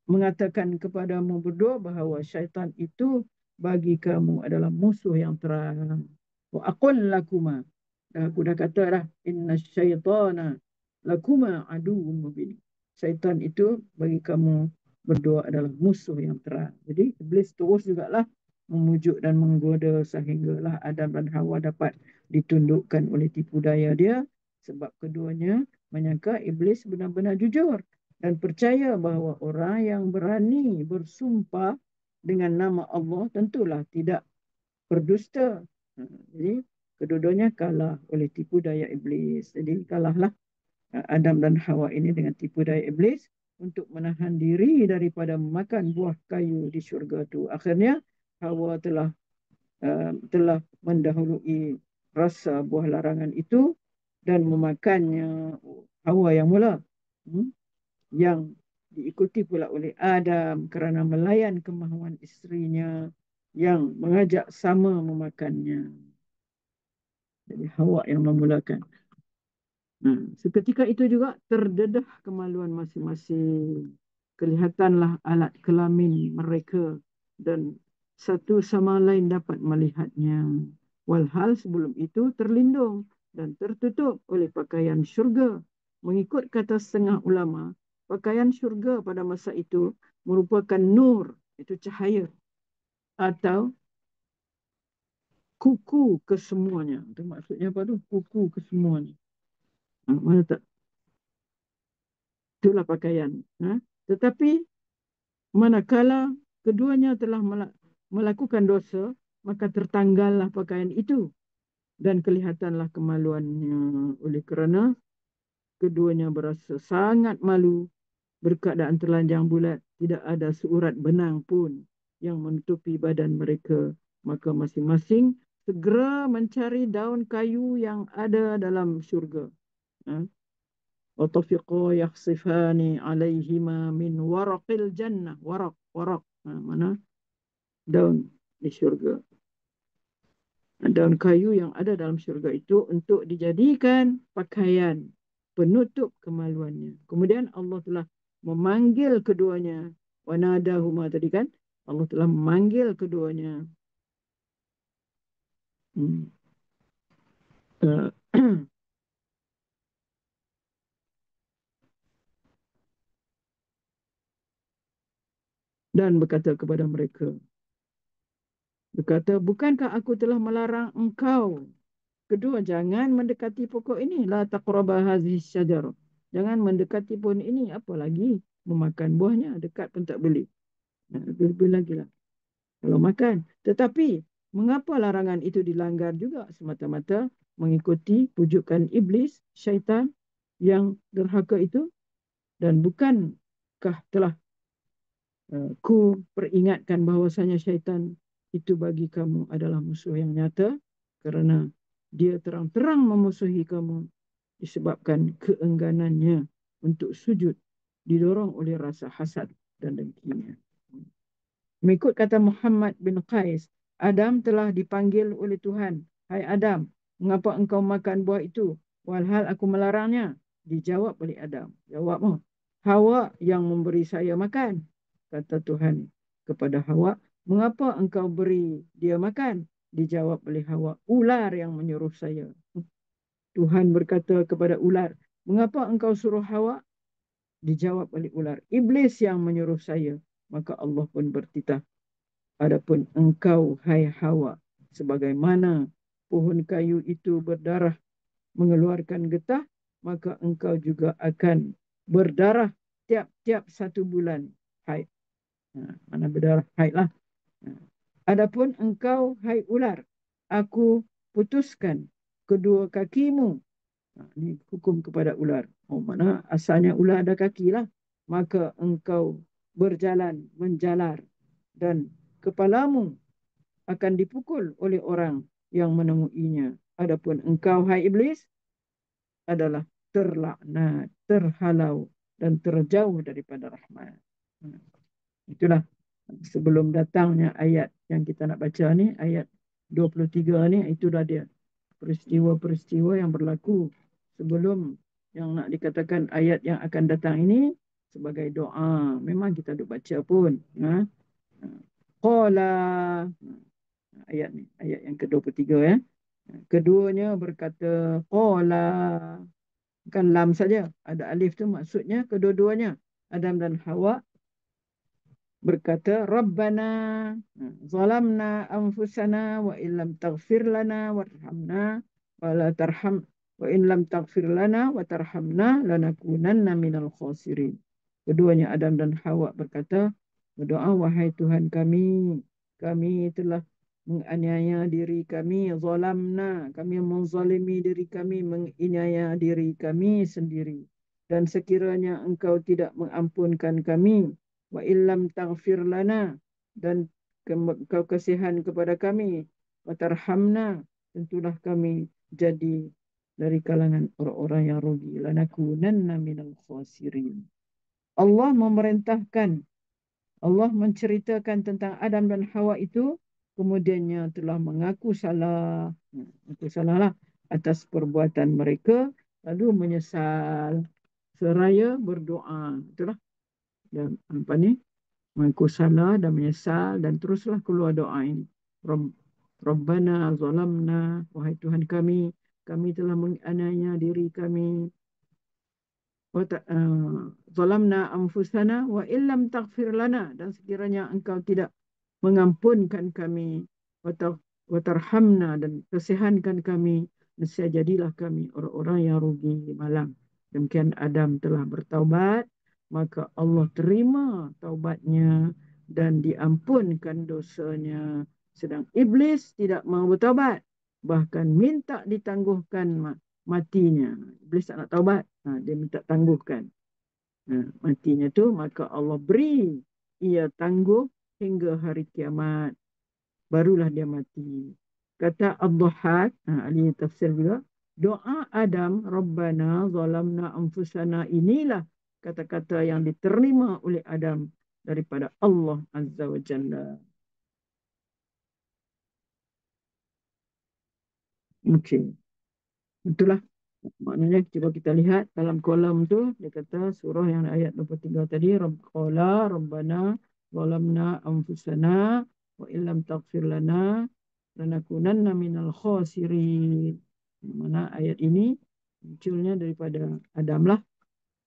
Speaker 1: mengatakan kepadamu berdua bahawa syaitan itu bagi kamu adalah musuh yang terang. Wa aqul lakuma, aku dah kata dah, inna syaitana lakuma aduwwun mubin. Syaitan itu bagi kamu berdua adalah musuh yang terang. Jadi iblis terus jugalah memujuk dan menggoda sehinggalah Adam dan Hawa dapat ditundukkan oleh tipu daya dia, sebab keduanya menyangka iblis benar-benar jujur dan percaya bahawa orang yang berani bersumpah dengan nama Allah tentulah tidak berdusta. Jadi kedua-duanya kalah oleh tipu daya iblis. Jadi kalahlah Adam dan Hawa ini dengan tipu daya iblis untuk menahan diri daripada memakan buah kayu di syurga tu. Akhirnya Hawa telah mendahului rasa buah larangan itu dan memakannya. Hawa yang mula, yang diikuti pula oleh Adam kerana melayan kemahuan isterinya yang mengajak sama memakannya. Jadi Hawa yang memulakan. Seketika itu juga terdedah kemaluan masing-masing. Kelihatanlah alat kelamin mereka dan satu sama lain dapat melihatnya. Walhal sebelum itu terlindung dan tertutup oleh pakaian syurga. Mengikut kata setengah ulama, pakaian syurga pada masa itu merupakan nur, itu cahaya, atau kuku kesemuanya. Itu maksudnya apa tu? Kuku kesemuanya. Mana tak? Itulah pakaian. Tetapi manakala keduanya telah melakukan dosa, maka tertanggallah pakaian itu dan kelihatanlah kemaluannya. Oleh kerana keduanya berasa sangat malu, berkeadaan telanjang bulat, tidak ada seurat benang pun yang menutupi badan mereka. Maka masing-masing segera mencari daun kayu yang ada dalam syurga. Watafiqa yakhsifani alaihima min waraqil jannah. Warak. Mana? Daun di syurga. Daun kayu yang ada dalam syurga itu untuk dijadikan pakaian penutup kemaluannya. Kemudian Allah telah memanggil keduanya. Wanadahuma tadi kan? Allah telah memanggil keduanya. Dan berkata kepada mereka. Berkata, bukankah aku telah melarang engkau kedua jangan mendekati pokok ini. La taqraba hazihi syajarah. Jangan mendekati pohon ini. Apalagi memakan buahnya. Dekat pun tak boleh. Lebih lagi lah kalau makan. Tetapi mengapa larangan itu dilanggar juga? Semata-mata mengikuti pujukan iblis, syaitan yang derhaka itu. Dan bukankah telah ku peringatkan bahawasanya syaitan itu bagi kamu adalah musuh yang nyata, kerana dia terang-terang memusuhi kamu disebabkan keengganannya untuk sujud, didorong oleh rasa hasad dan dengkinya. Mengikut kata Muhammad bin Qais, Adam telah dipanggil oleh Tuhan. Hai Adam, mengapa engkau makan buah itu? Walhal aku melarangnya. Dijawab oleh Adam. Jawab apa? Hawa yang memberi saya makan. Kata Tuhan kepada Hawa, mengapa engkau beri dia makan? Dijawab oleh Hawa, ular yang menyuruh saya. Tuhan berkata kepada ular, mengapa engkau suruh Hawa? Dijawab oleh ular, iblis yang menyuruh saya. Maka Allah pun bertitah, adapun engkau, hai Hawa, sebagaimana pohon kayu itu berdarah mengeluarkan getah, maka engkau juga akan berdarah tiap-tiap 1 bulan haid. Mana berdarah haid lah. Adapun engkau, hai ular, aku putuskan kedua kakimu. Ini hukum kepada ular. Mana asalnya ular ada kaki lah. Maka engkau berjalan, menjalar, dan kepalamu akan dipukul oleh orang yang menemuinya. Adapun engkau, hai iblis, adalah terlaknat, terhalau, dan terjauh daripada rahmat. Itulah sebelum datangnya ayat yang kita nak baca ni, ayat 23 ni, itulah dia peristiwa-peristiwa yang berlaku sebelum yang nak dikatakan ayat yang akan datang ini sebagai doa. Memang kita duk baca pun. Qala, ayat ni, ayat yang ke-23 ya. Keduanya berkata, qala, bukan lam saja, ada alif tu maksudnya kedua-duanya, Adam dan Hawa berkata, Rabbana zalamna anfusana wa illam taghfir lana warhamna wa la tarham wa in lam taghfir lana wa tarhamna lanakunanna minal khasirin. Keduanya Adam dan Hawa berkata, berdoa, wahai Tuhan kami telah menganiaya diri kami, zalamna, kami menzalimi diri kami, menganiaya diri kami sendiri. Dan sekiranya engkau tidak mengampunkan kami, wa illam taghfir lana, dan engkau kasihan kepada kami, wa tarhamna, tentulah kami jadi dari kalangan orang-orang yang rugi, lanakunanna minal khasirin. Allah memerintahkan, Allah menceritakan tentang Adam dan Hawa itu, kemudiannya telah mengaku salah, lah atas perbuatan mereka, lalu menyesal seraya berdoa. Itulah dan apa ni, mengaku salah dan menyesal, dan teruslah keluar doa ini. Rabbana zalamna, wahai Tuhan kami telah menganiaya diri kami, zalamna anfusana wa illam taghfir lana, dan sekiranya engkau tidak mengampunkan kami, wa tarhamna, dan kasihankan kami, nescaya jadilah kami orang-orang yang rugi malang. Demikian Adam telah bertaubat, maka Allah terima taubatnya dan diampunkan dosanya. Sedang iblis tidak mau bertaubat, bahkan minta ditangguhkan matinya. Iblis tak nak taubat, dia minta tangguhkan matinya tu, maka Allah beri ia tangguh hingga hari kiamat, barulah dia mati. Kata Ad-Dhahhak, ahli tafsir juga, doa Adam, Rabbana zalamna anfusana, inilah kata-kata yang diterima oleh Adam daripada Allah Azza wa Jalla. Okey, itulah maknanya. Cuba kita lihat dalam kolom tu, dia kata surah yang ayat 23 tadi, Qala Rabbana zalamna anfusana wa illam taghfir lana lanakunanna minal khasirin. Mana ayat ini munculnya daripada Adam lah.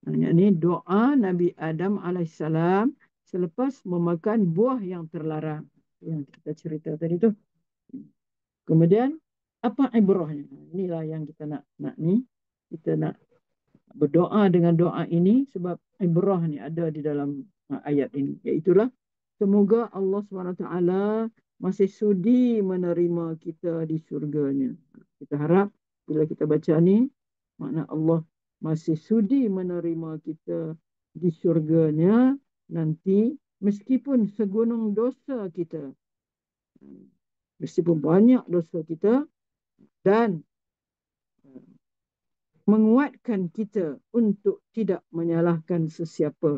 Speaker 1: Ini doa Nabi Adam alaihissalam selepas memakan buah yang terlarang yang kita cerita tadi tu. Kemudian apa ibrahnya? Inilah yang kita nak ni. Kita nak berdoa dengan doa ini sebab ibrah ni ada di dalam ayat ini. Iaitulah semoga Allah SWT masih sudi menerima kita di syurganya. Kita harap bila kita baca ni, makna Allah masih sudi menerima kita di syurganya nanti, meskipun segunung dosa kita, meskipun banyak dosa kita, dan menguatkan kita untuk tidak menyalahkan sesiapa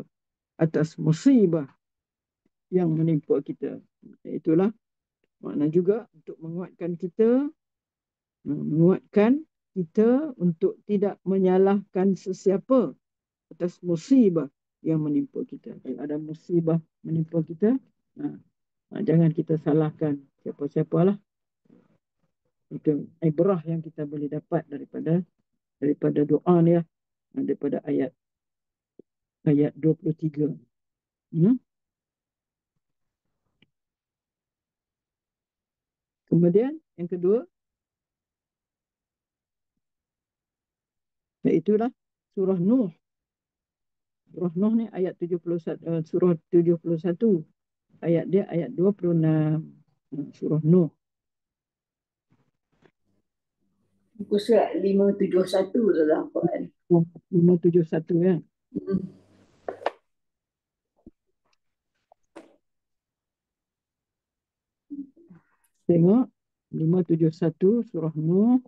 Speaker 1: atas musibah yang menimpa kita. Itulah makna juga untuk menguatkan kita, menguatkan kita untuk tidak menyalahkan sesiapa atas musibah yang menimpa kita. Kalau ada musibah menimpa kita, jangan kita salahkan siapa-siapalah. Itu ibrah yang kita boleh dapat daripada doa ni lah, daripada ayat 23. Kemudian yang kedua, iaitulah surah Nuh. Surah Nuh ni ayat 71, surah 71. Ayat dia ayat 26. Surah Nuh.
Speaker 2: Buku surat 571 tu dalam Quran.
Speaker 1: 571 ya. Tengok 571 surah Nuh.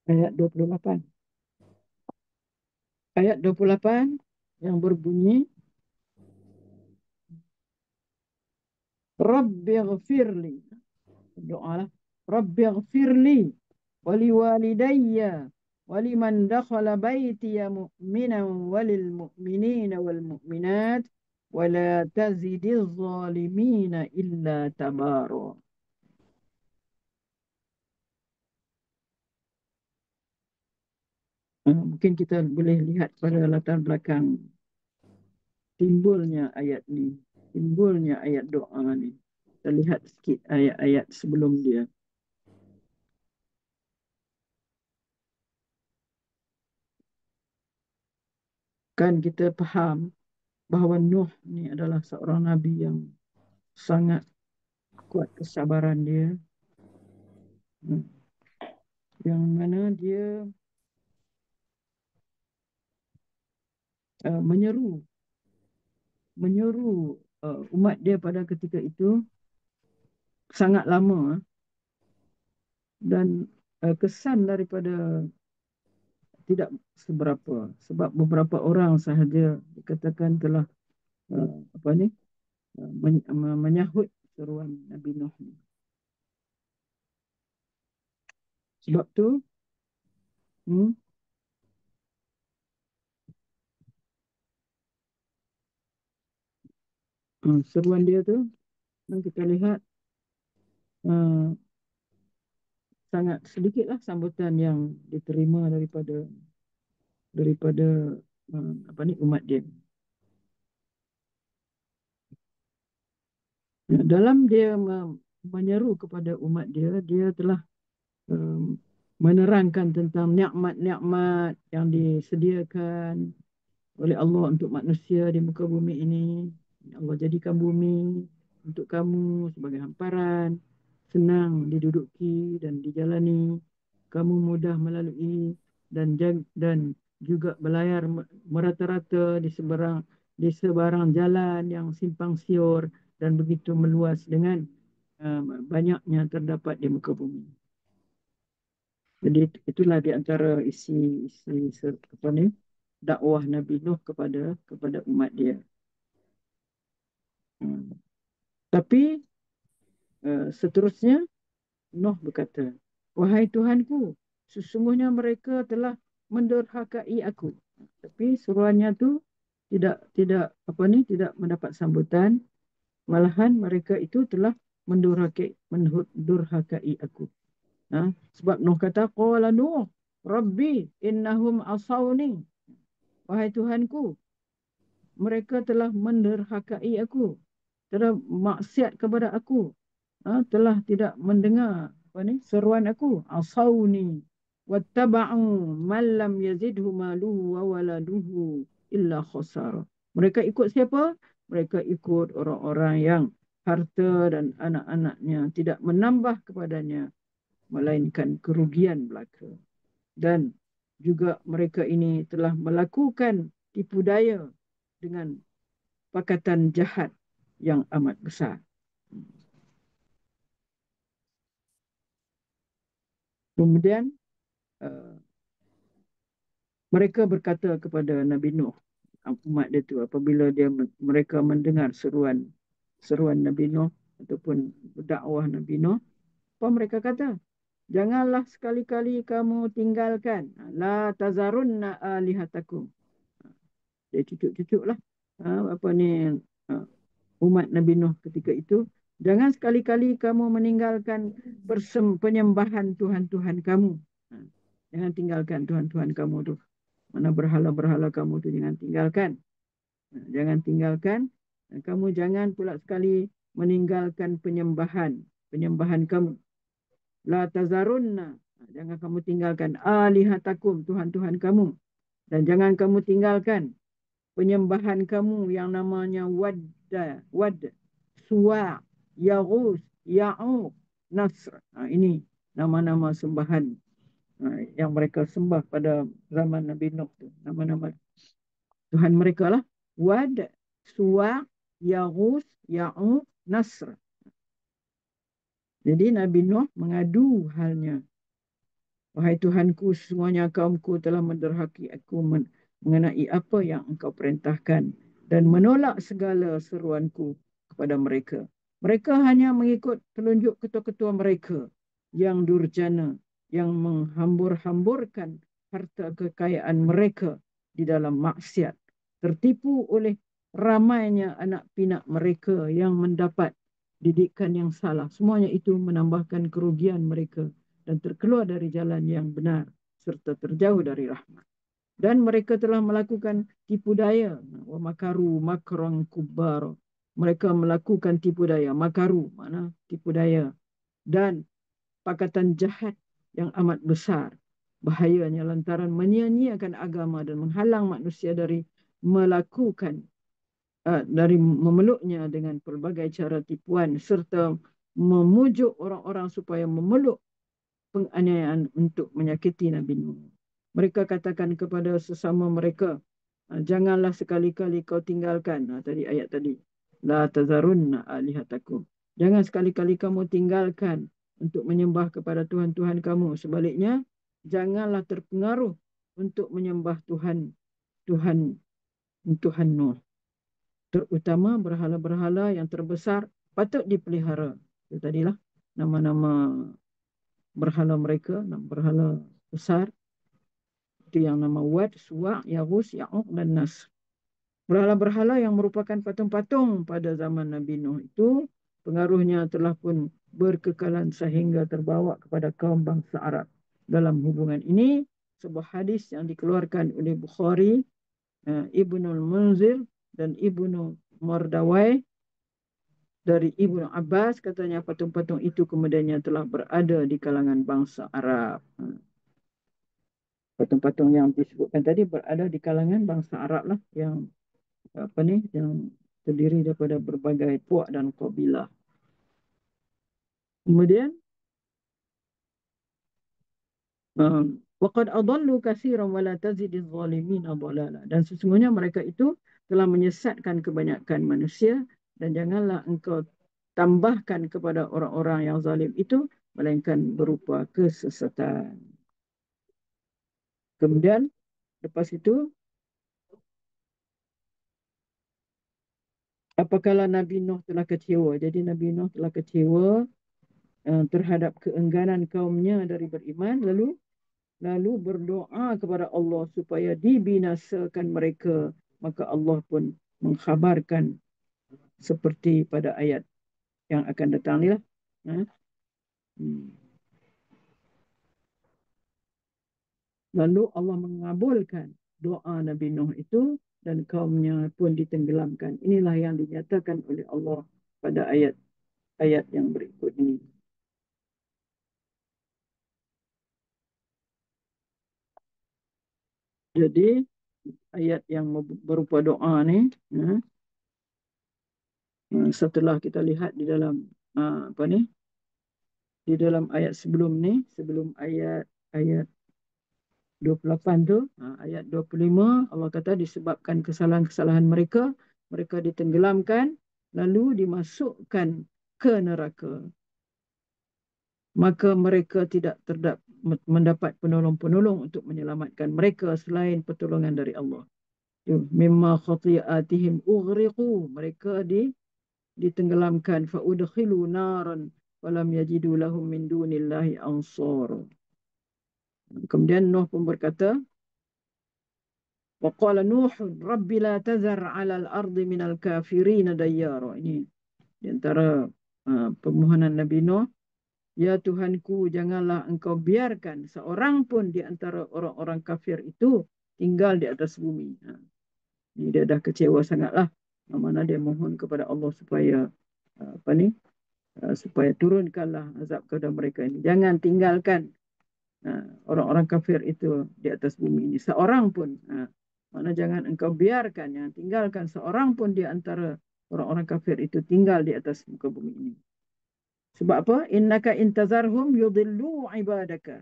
Speaker 1: Ayat 28. Ayat 28 yang berbunyi, Rabbighfirli. Doalah. Rabbighfirli wali walidayya waliman dakhala baitiya mu'minan walil mu'minina wal mu'minat wala tazidiz zalimina illa tabara. Mungkin kita boleh lihat pada latar belakang timbulnya ayat ni, timbulnya ayat doa ni. Kita lihat sikit ayat-ayat sebelum dia. Kan kita faham bahawa Nuh ni adalah seorang Nabi yang sangat kuat kesabaran dia. Yang mana dia menyeru umat dia pada ketika itu sangat lama, dan kesan daripada tidak seberapa, sebab beberapa orang sahaja dikatakan telah menyahut seruan Nabi Nuh ni. Sebab tu seruan dia tu kita lihat sangat sedikitlah sambutan yang diterima daripada umat dia. Dalam dia menyeru kepada umat dia, dia telah menerangkan tentang nikmat-nikmat yang disediakan oleh Allah untuk manusia di muka bumi ini. Allah jadikan bumi untuk kamu sebagai hamparan, senang diduduki dan dijalani, kamu mudah melalui dan juga berlayar merata-rata di sebarang jalan yang simpang siur dan begitu meluas dengan banyaknya terdapat di muka bumi. Jadi itulah di antara isi dakwah Nabi Nuh kepada umat dia. Tapi seterusnya Nuh berkata, wahai Tuhanku, sesungguhnya mereka telah mendurhakai aku. Tapi seruannya tu tidak mendapat sambutan, malahan mereka itu telah mendurhakai aku. Sebab Nuh kata, qala Nuh Rabbi innahum asawni. Wahai Tuhanku, mereka telah menderhakai aku, telah maksiat kepada aku, telah tidak mendengar seruan aku. Asawni wattaba'u man lam yazidhu maluhu wa waladuhu illa khasara. Mereka ikut siapa? Mereka ikut orang-orang yang harta dan anak-anaknya tidak menambah kepadanya melainkan kerugian belaka. Dan juga mereka ini telah melakukan tipu daya dengan pakatan jahat yang amat besar. Kemudian Mereka berkata kepada Nabi Nuh, umat dia tu, apabila mereka mendengar seruan Nabi Nuh ataupun dakwah Nabi Nuh, apa mereka kata? Janganlah sekali-kali kamu tinggalkan la tazarunna alihatakum. Dia cucuk-cucuk lah. Apa ni, umat Nabi Nuh ketika itu. Jangan sekali-kali kamu meninggalkan penyembahan Tuhan-Tuhan kamu. Jangan tinggalkan Tuhan-Tuhan kamu tu. Mana berhala-berhala kamu tu jangan tinggalkan. Jangan tinggalkan. Kamu jangan pula sekali meninggalkan penyembahan kamu. La tazarunna. Jangan kamu tinggalkan alihatakum, Tuhan-Tuhan kamu. Dan jangan kamu tinggalkan penyembahan kamu yang namanya Wad, Suwa, Yaghus, Ya'uq, Nasr. Ini nama-nama sembahan yang mereka sembah pada zaman Nabi Nuh tu. Nama-nama Tuhan mereka lah. Wad, Suwa, Yaghus, Ya'uq, Nasr. Jadi Nabi Nuh mengadu halnya. Wahai Tuhanku, semuanya kaumku telah menderhaki aku mengenai apa yang engkau perintahkan dan menolak segala seruanku kepada mereka. Mereka hanya mengikut telunjuk ketua-ketua mereka yang durjana, yang menghambur-hamburkan harta kekayaan mereka di dalam maksiat. Tertipu oleh ramainya anak pinak mereka yang mendapat didikan yang salah. Semuanya itu menambahkan kerugian mereka dan terkeluar dari jalan yang benar serta terjauh dari rahmat. Dan mereka telah melakukan tipu daya. Wa makaru makran kubbar. Mereka melakukan tipu daya. Makaru mana tipu daya. Dan pakatan jahat yang amat besar. Bahayanya lantaran menyia-nyiakan agama dan menghalang manusia dari melakukan dari memeluknya dengan pelbagai cara tipuan serta memujuk orang-orang supaya memeluk penganiayaan untuk menyakiti Nabi Nuh. Mereka katakan kepada sesama mereka, janganlah sekali-kali kau tinggalkan. Tadi ayat tadi. La tazarunna alihatakum. Jangan sekali-kali kamu tinggalkan untuk menyembah kepada Tuhan-Tuhan kamu. Sebaliknya, janganlah terpengaruh untuk menyembah Tuhan Nuh. Terutama berhala-berhala yang terbesar patut dipelihara. Itu tadilah nama-nama berhala mereka, berhala besar. Itu yang nama Wad, Suwa, Yaghus, Ya'uq dan Nas. Berhala-berhala yang merupakan patung-patung pada zaman Nabi Nuh itu, pengaruhnya telah pun berkekalan sehingga terbawa kepada kaum bangsa Arab. Dalam hubungan ini, sebuah hadis yang dikeluarkan oleh Bukhari, Ibnul Munzir dan Ibnu Mardawai dari Ibnu Abbas, katanya patung-patung itu kemudiannya telah berada di kalangan bangsa Arab. Patung-patung yang disebutkan tadi berada di kalangan bangsa Arab lah, yang yang terdiri daripada berbagai puak dan kabilah. Kemudian waqad adallu katsiran wa la tazidiz zalimin dhalala. Dan sesungguhnya mereka itu telah menyesatkan kebanyakan manusia, dan janganlah engkau tambahkan kepada orang-orang yang zalim itu melainkan berupa kesesatan. Kemudian lepas itu, apakala Nabi Nuh telah kecewa. Jadi Nabi Nuh telah kecewa terhadap keengganan kaumnya dari beriman, lalu berdoa kepada Allah supaya dibinasakan mereka. Maka Allah pun mengkhabarkan seperti pada ayat yang akan datang ni lah. Lalu Allah mengabulkan doa Nabi Nuh itu dan kaumnya pun ditenggelamkan. Inilah yang dinyatakan oleh Allah pada ayat yang berikut ini. Jadi ayat yang berupa doa ni, setelah kita lihat di dalam di dalam ayat sebelum ni, sebelum ayat 28 tu, ayat 25, Allah kata disebabkan kesalahan-kesalahan mereka, mereka ditenggelamkan lalu dimasukkan ke neraka. Maka mereka tidak mendapat penolong-penolong untuk menyelamatkan mereka selain pertolongan dari Allah. Mimma khati'atihim ughriqu, mereka ditenggelamkan, fa udkhilu naran walam yajidu lahum min dunillahi ansar. Kemudian Nuh pun berkata, wa qala Nuh rabbi la tazar 'ala al-ardi minal kafirin dayyara. Ini di antara permohonan Nabi Nuh, ya Tuhanku, janganlah engkau biarkan seorang pun di antara orang-orang kafir itu tinggal di atas bumi. Ini dia dah kecewa sangatlah. Mana dia mohon kepada Allah supaya supaya turunkanlah azab kepada mereka ini. Jangan tinggalkan orang-orang kafir itu di atas bumi ini. Seorang pun. Mana jangan engkau biarkan, jangan tinggalkan seorang pun di antara orang-orang kafir itu tinggal di atas muka bumi ini. Sebab apa? Innaka intazarhum yudillu ibadaka.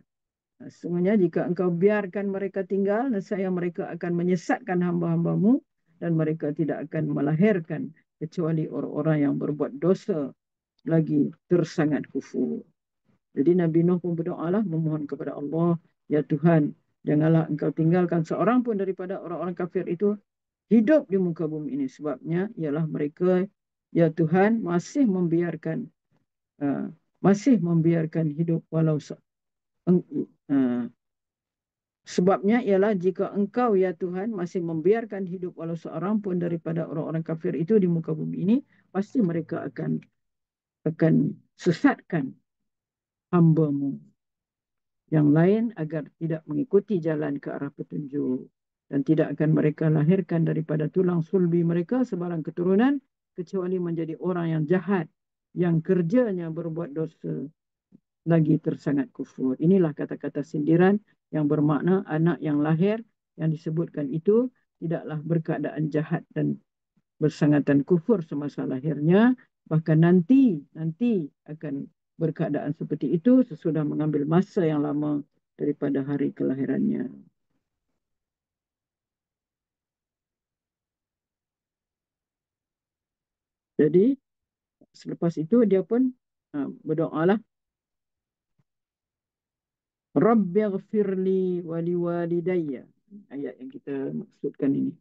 Speaker 1: Sesungguhnya jika engkau biarkan mereka tinggal, nescaya mereka akan menyesatkan hamba-hambamu dan mereka tidak akan melahirkan kecuali orang-orang yang berbuat dosa lagi tersangat kufur. Jadi Nabi Nuh pun berdoalah, memohon kepada Allah, ya Tuhan, janganlah engkau tinggalkan seorang pun daripada orang-orang kafir itu hidup di muka bumi ini. Sebabnya ialah mereka, ya Tuhan, masih membiarkan hidup walau sebabnya ialah jika engkau, ya Tuhan, masih membiarkan hidup walau seorang pun daripada orang-orang kafir itu di muka bumi ini, pasti mereka akan sesatkan hamba-Mu yang lain agar tidak mengikuti jalan ke arah petunjuk, dan tidak akan mereka lahirkan daripada tulang sulbi mereka sebarang keturunan kecuali menjadi orang yang jahat, yang kerjanya berbuat dosa lagi tersangat kufur. Inilah kata-kata sindiran yang bermakna anak yang lahir yang disebutkan itu tidaklah berkeadaan jahat dan bersangatan kufur semasa lahirnya, bahkan nanti akan berkeadaan seperti itu sesudah mengambil masa yang lama daripada hari kelahirannya. Jadi selepas itu dia pun berdoalah, Rabbighfirli waliwalidayya. Ayat yang kita maksudkan ini.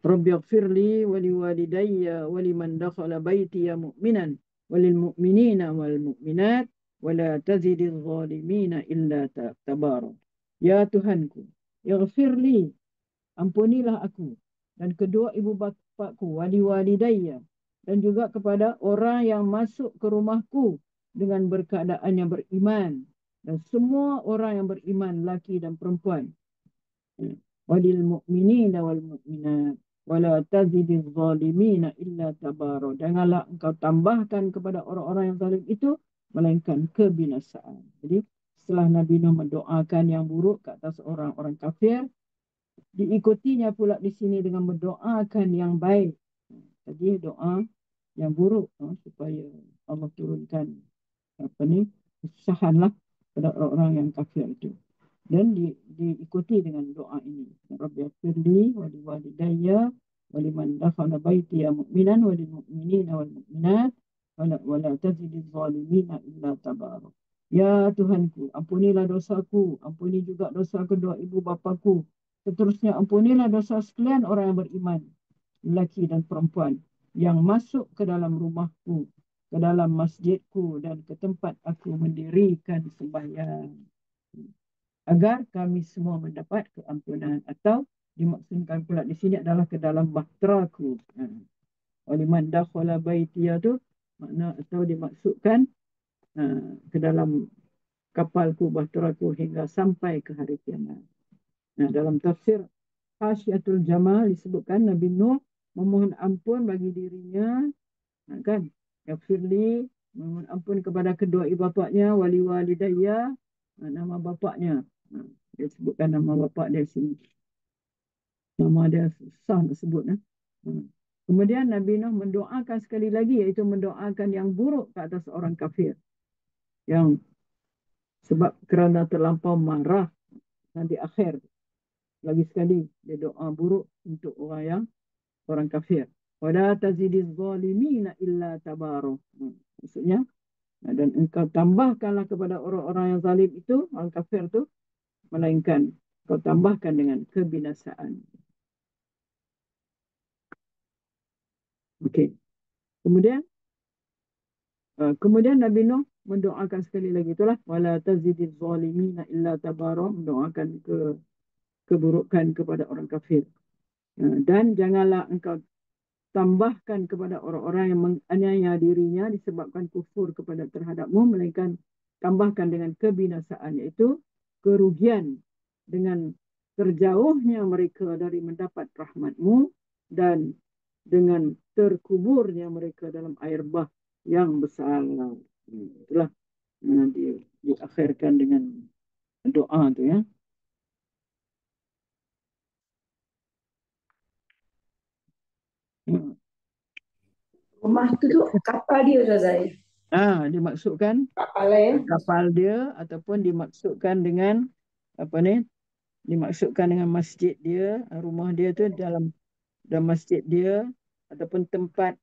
Speaker 1: Rabbighfirli waliwalidayya waliman dakhala baytiya mu'minan walil mu'minina wal mu'minat wala tazidil zalimina illa tabara. Ya Tuhanku, ighfirli, ampunilah aku dan kedua ibu bapakku, waliwalidayya, dan juga kepada orang yang masuk ke rumahku dengan berkeadaan yang beriman, dan semua orang yang beriman, laki dan perempuan. Walil mu'minina wal mu'minat wala tazidiz zalimina illa tabara. Janganlah engkau tambahkan kepada orang-orang yang zalim itu melainkan kebinasaan. Jadi setelah Nabi Nuh mendoakan yang buruk ke atas orang-orang kafir, diikutinya pula di sini dengan mendoakan yang baik. Jadi doa yang buruk supaya Allah turunkan kesusahanlah pada orang-orang yang kafir itu. Dan diikuti dengan doa ini. Rabbighfirli wa liwalidayya wa liman dakhala baytiya mu'minan wa lil mu'minina wal mu'minat wa la tazidiz zalimina illa tabara. Ya Tuhanku, ampunilah dosaku, ampuni juga dosa kedua ibu bapaku. Seterusnya ampunilah dosa sekalian orang yang beriman, lelaki dan perempuan, yang masuk ke dalam rumahku, ke dalam masjidku dan ke tempat aku mendirikan sembahyang, agar kami semua mendapat keampunan. Atau dimaksudkan pula di sini adalah ke dalam bahteraku. Waliman dakhala baitiya tu makna, atau dimaksudkan ke dalam kapalku, bahteraku, hingga sampai ke hari kiamat. Dalam tafsir Hasyiatul Jamal disebutkan Nabi Nuh memohon ampun bagi dirinya, kan? Yaghfirli, memohon ampun kepada kedua ibu bapaknya, waliwalidayya, nama bapaknya. Dia sebutkan nama bapak dia sini. Nama dia susah nak sebut. Kemudian Nabi Nuh mendoakan sekali lagi, iaitu mendoakan yang buruk ke atas orang kafir, yang sebab kerana terlampau marah, nanti akhir lagi sekali dia doa buruk untuk orang kafir. Wala tazidiz zalimina illa tabara. Maksudnya Dan engkau tambahkanlah kepada orang-orang yang zalim itu, orang kafir itu, melainkan kau tambahkan dengan kebinasaan. Okey. Kemudian Nabi Nuh mendoakan sekali lagi, itulah wala tazidiz zalimina illa tabara, mendoakan keburukan kepada orang kafir. Dan janganlah engkau tambahkan kepada orang-orang yang menganiaya dirinya disebabkan kufur kepada terhadapmu, melainkan tambahkan dengan kebinasaan, iaitu kerugian dengan terjauhnya mereka dari mendapat rahmatmu dan dengan terkuburnya mereka dalam air bah yang besar. Itulah diakhirkan dengan doa tu ya.
Speaker 2: Rumah tu kapal dia Razai.
Speaker 1: Dimaksudkan
Speaker 2: Kapal ya.
Speaker 1: kapal dia, ataupun dimaksudkan dengan dimaksudkan dengan masjid dia, rumah dia tu dalam masjid dia, ataupun tempat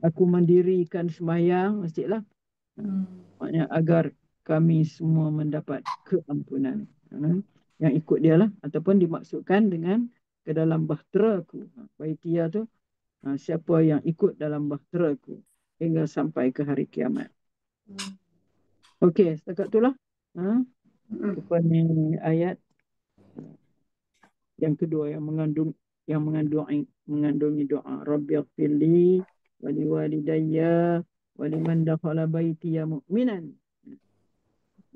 Speaker 1: aku mendirikan sembahyang, masjid lah. Maknanya agar kami semua mendapat keampunan. Yang ikut dia lah, ataupun dimaksudkan dengan ke dalam bahteraku. Baitiyah tu siapa yang ikut dalam bahteraku hingga sampai ke hari kiamat. Okey, setakat itulah rupanya ayat yang kedua yang mengandungi doa Rabbighfirli wa liwalidayya wa liman dakhala baitiya mu'minan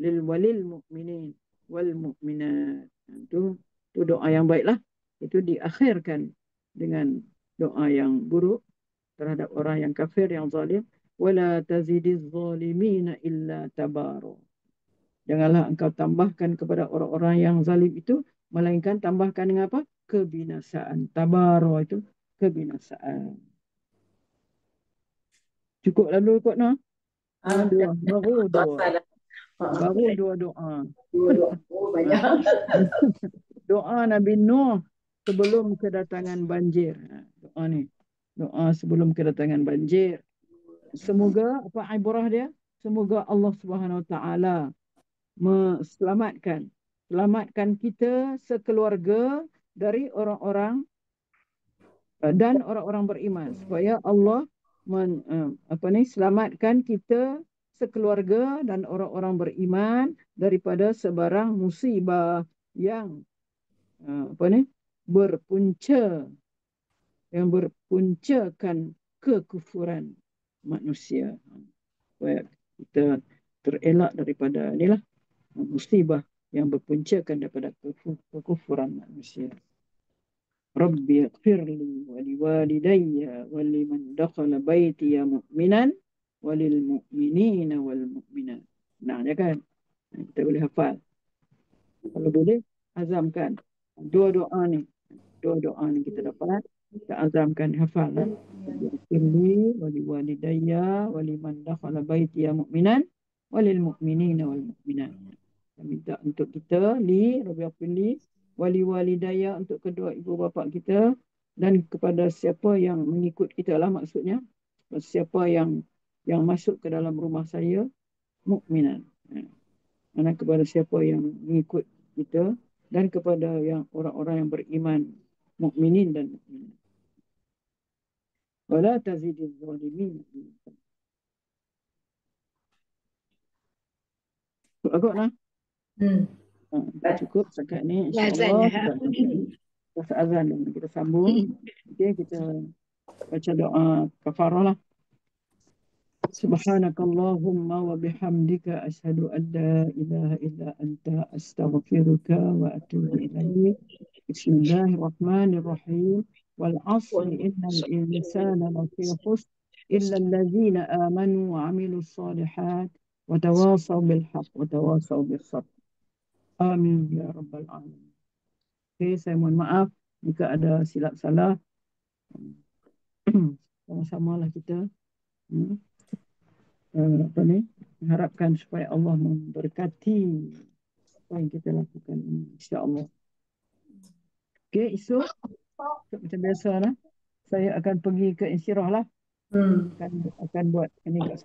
Speaker 1: walil mu'minin wal mu'minat. Itu doa yang baiklah. Itu diakhirkan dengan doa yang buruk terhadap orang yang kafir, yang zalim. Wala tazidiz zalimina illa tabara. Janganlah engkau tambahkan kepada orang-orang yang zalim itu, melainkan tambahkan dengan apa? Kebinasaan. Tabara itu kebinasaan. Cukup lalu kot no? Baru dua. Baru dua doa.
Speaker 2: Banyak.
Speaker 1: Doa Nabi Nuh sebelum kedatangan banjir. Doa ni. Doa sebelum kedatangan banjir. Semoga apa ibrah dia? Semoga Allah Subhanahu Wa Taala selamatkan kita sekeluarga dari orang-orang dan orang-orang beriman, supaya Allah selamatkan kita sekeluarga dan orang-orang beriman daripada sebarang musibah yang berpuncakan kekufuran manusia, supaya kita terelak daripada inilah musibah yang berpuncakan daripada kekufuran manusia. Rabbi ighfirli wa liwalidayya wa liman dakhala baitiya mu'minan walil mu'minina wal mu'minat. Nah, ya kan? Kita boleh hafal. Kalau boleh, azamkan. Dua doa ni kita dapat. Kita azamkan, hafal. Rabbi ighfirli wa liwalidayya wa liman dakhala baitiya mu'minan walil mu'minina wal mu'minat. Minta untuk kita Rabbi ighfirli wali walidaya, untuk kedua ibu bapa kita, dan kepada siapa yang mengikut kita lah, maksudnya siapa yang masuk ke dalam rumah saya mukminan, mana kepada siapa yang mengikut kita, dan kepada yang orang-orang yang beriman, mukminin dan mukminat. Wala tazidiz zalimin. Agak nah. Cukup setakat ni, insyaAllah. Kita azan dan kita sambung. Okey, kita baca doa kafarah lah. Subhanakallahumma wa bihamdika asyhadu an la ilaha illa anta astaghfiruka wa atubu ilaik. Bismillahirrahmanirrahim. Wal 'asri innal insana lafi khusr illa allazina amanu wa 'amilus solihat wa tawasaw bil haqq wa tawasaw bis sabr. Amin ya rabbal alamin. Okey, saya mohon maaf jika ada silap salah. Sama-sama lah kita mengharapkan supaya Allah memberkati apa yang kita lakukan ini, insya-Allah. Okey, esok macam biasa lah, saya akan pergi ke istirahat lah. Akan buat ini kat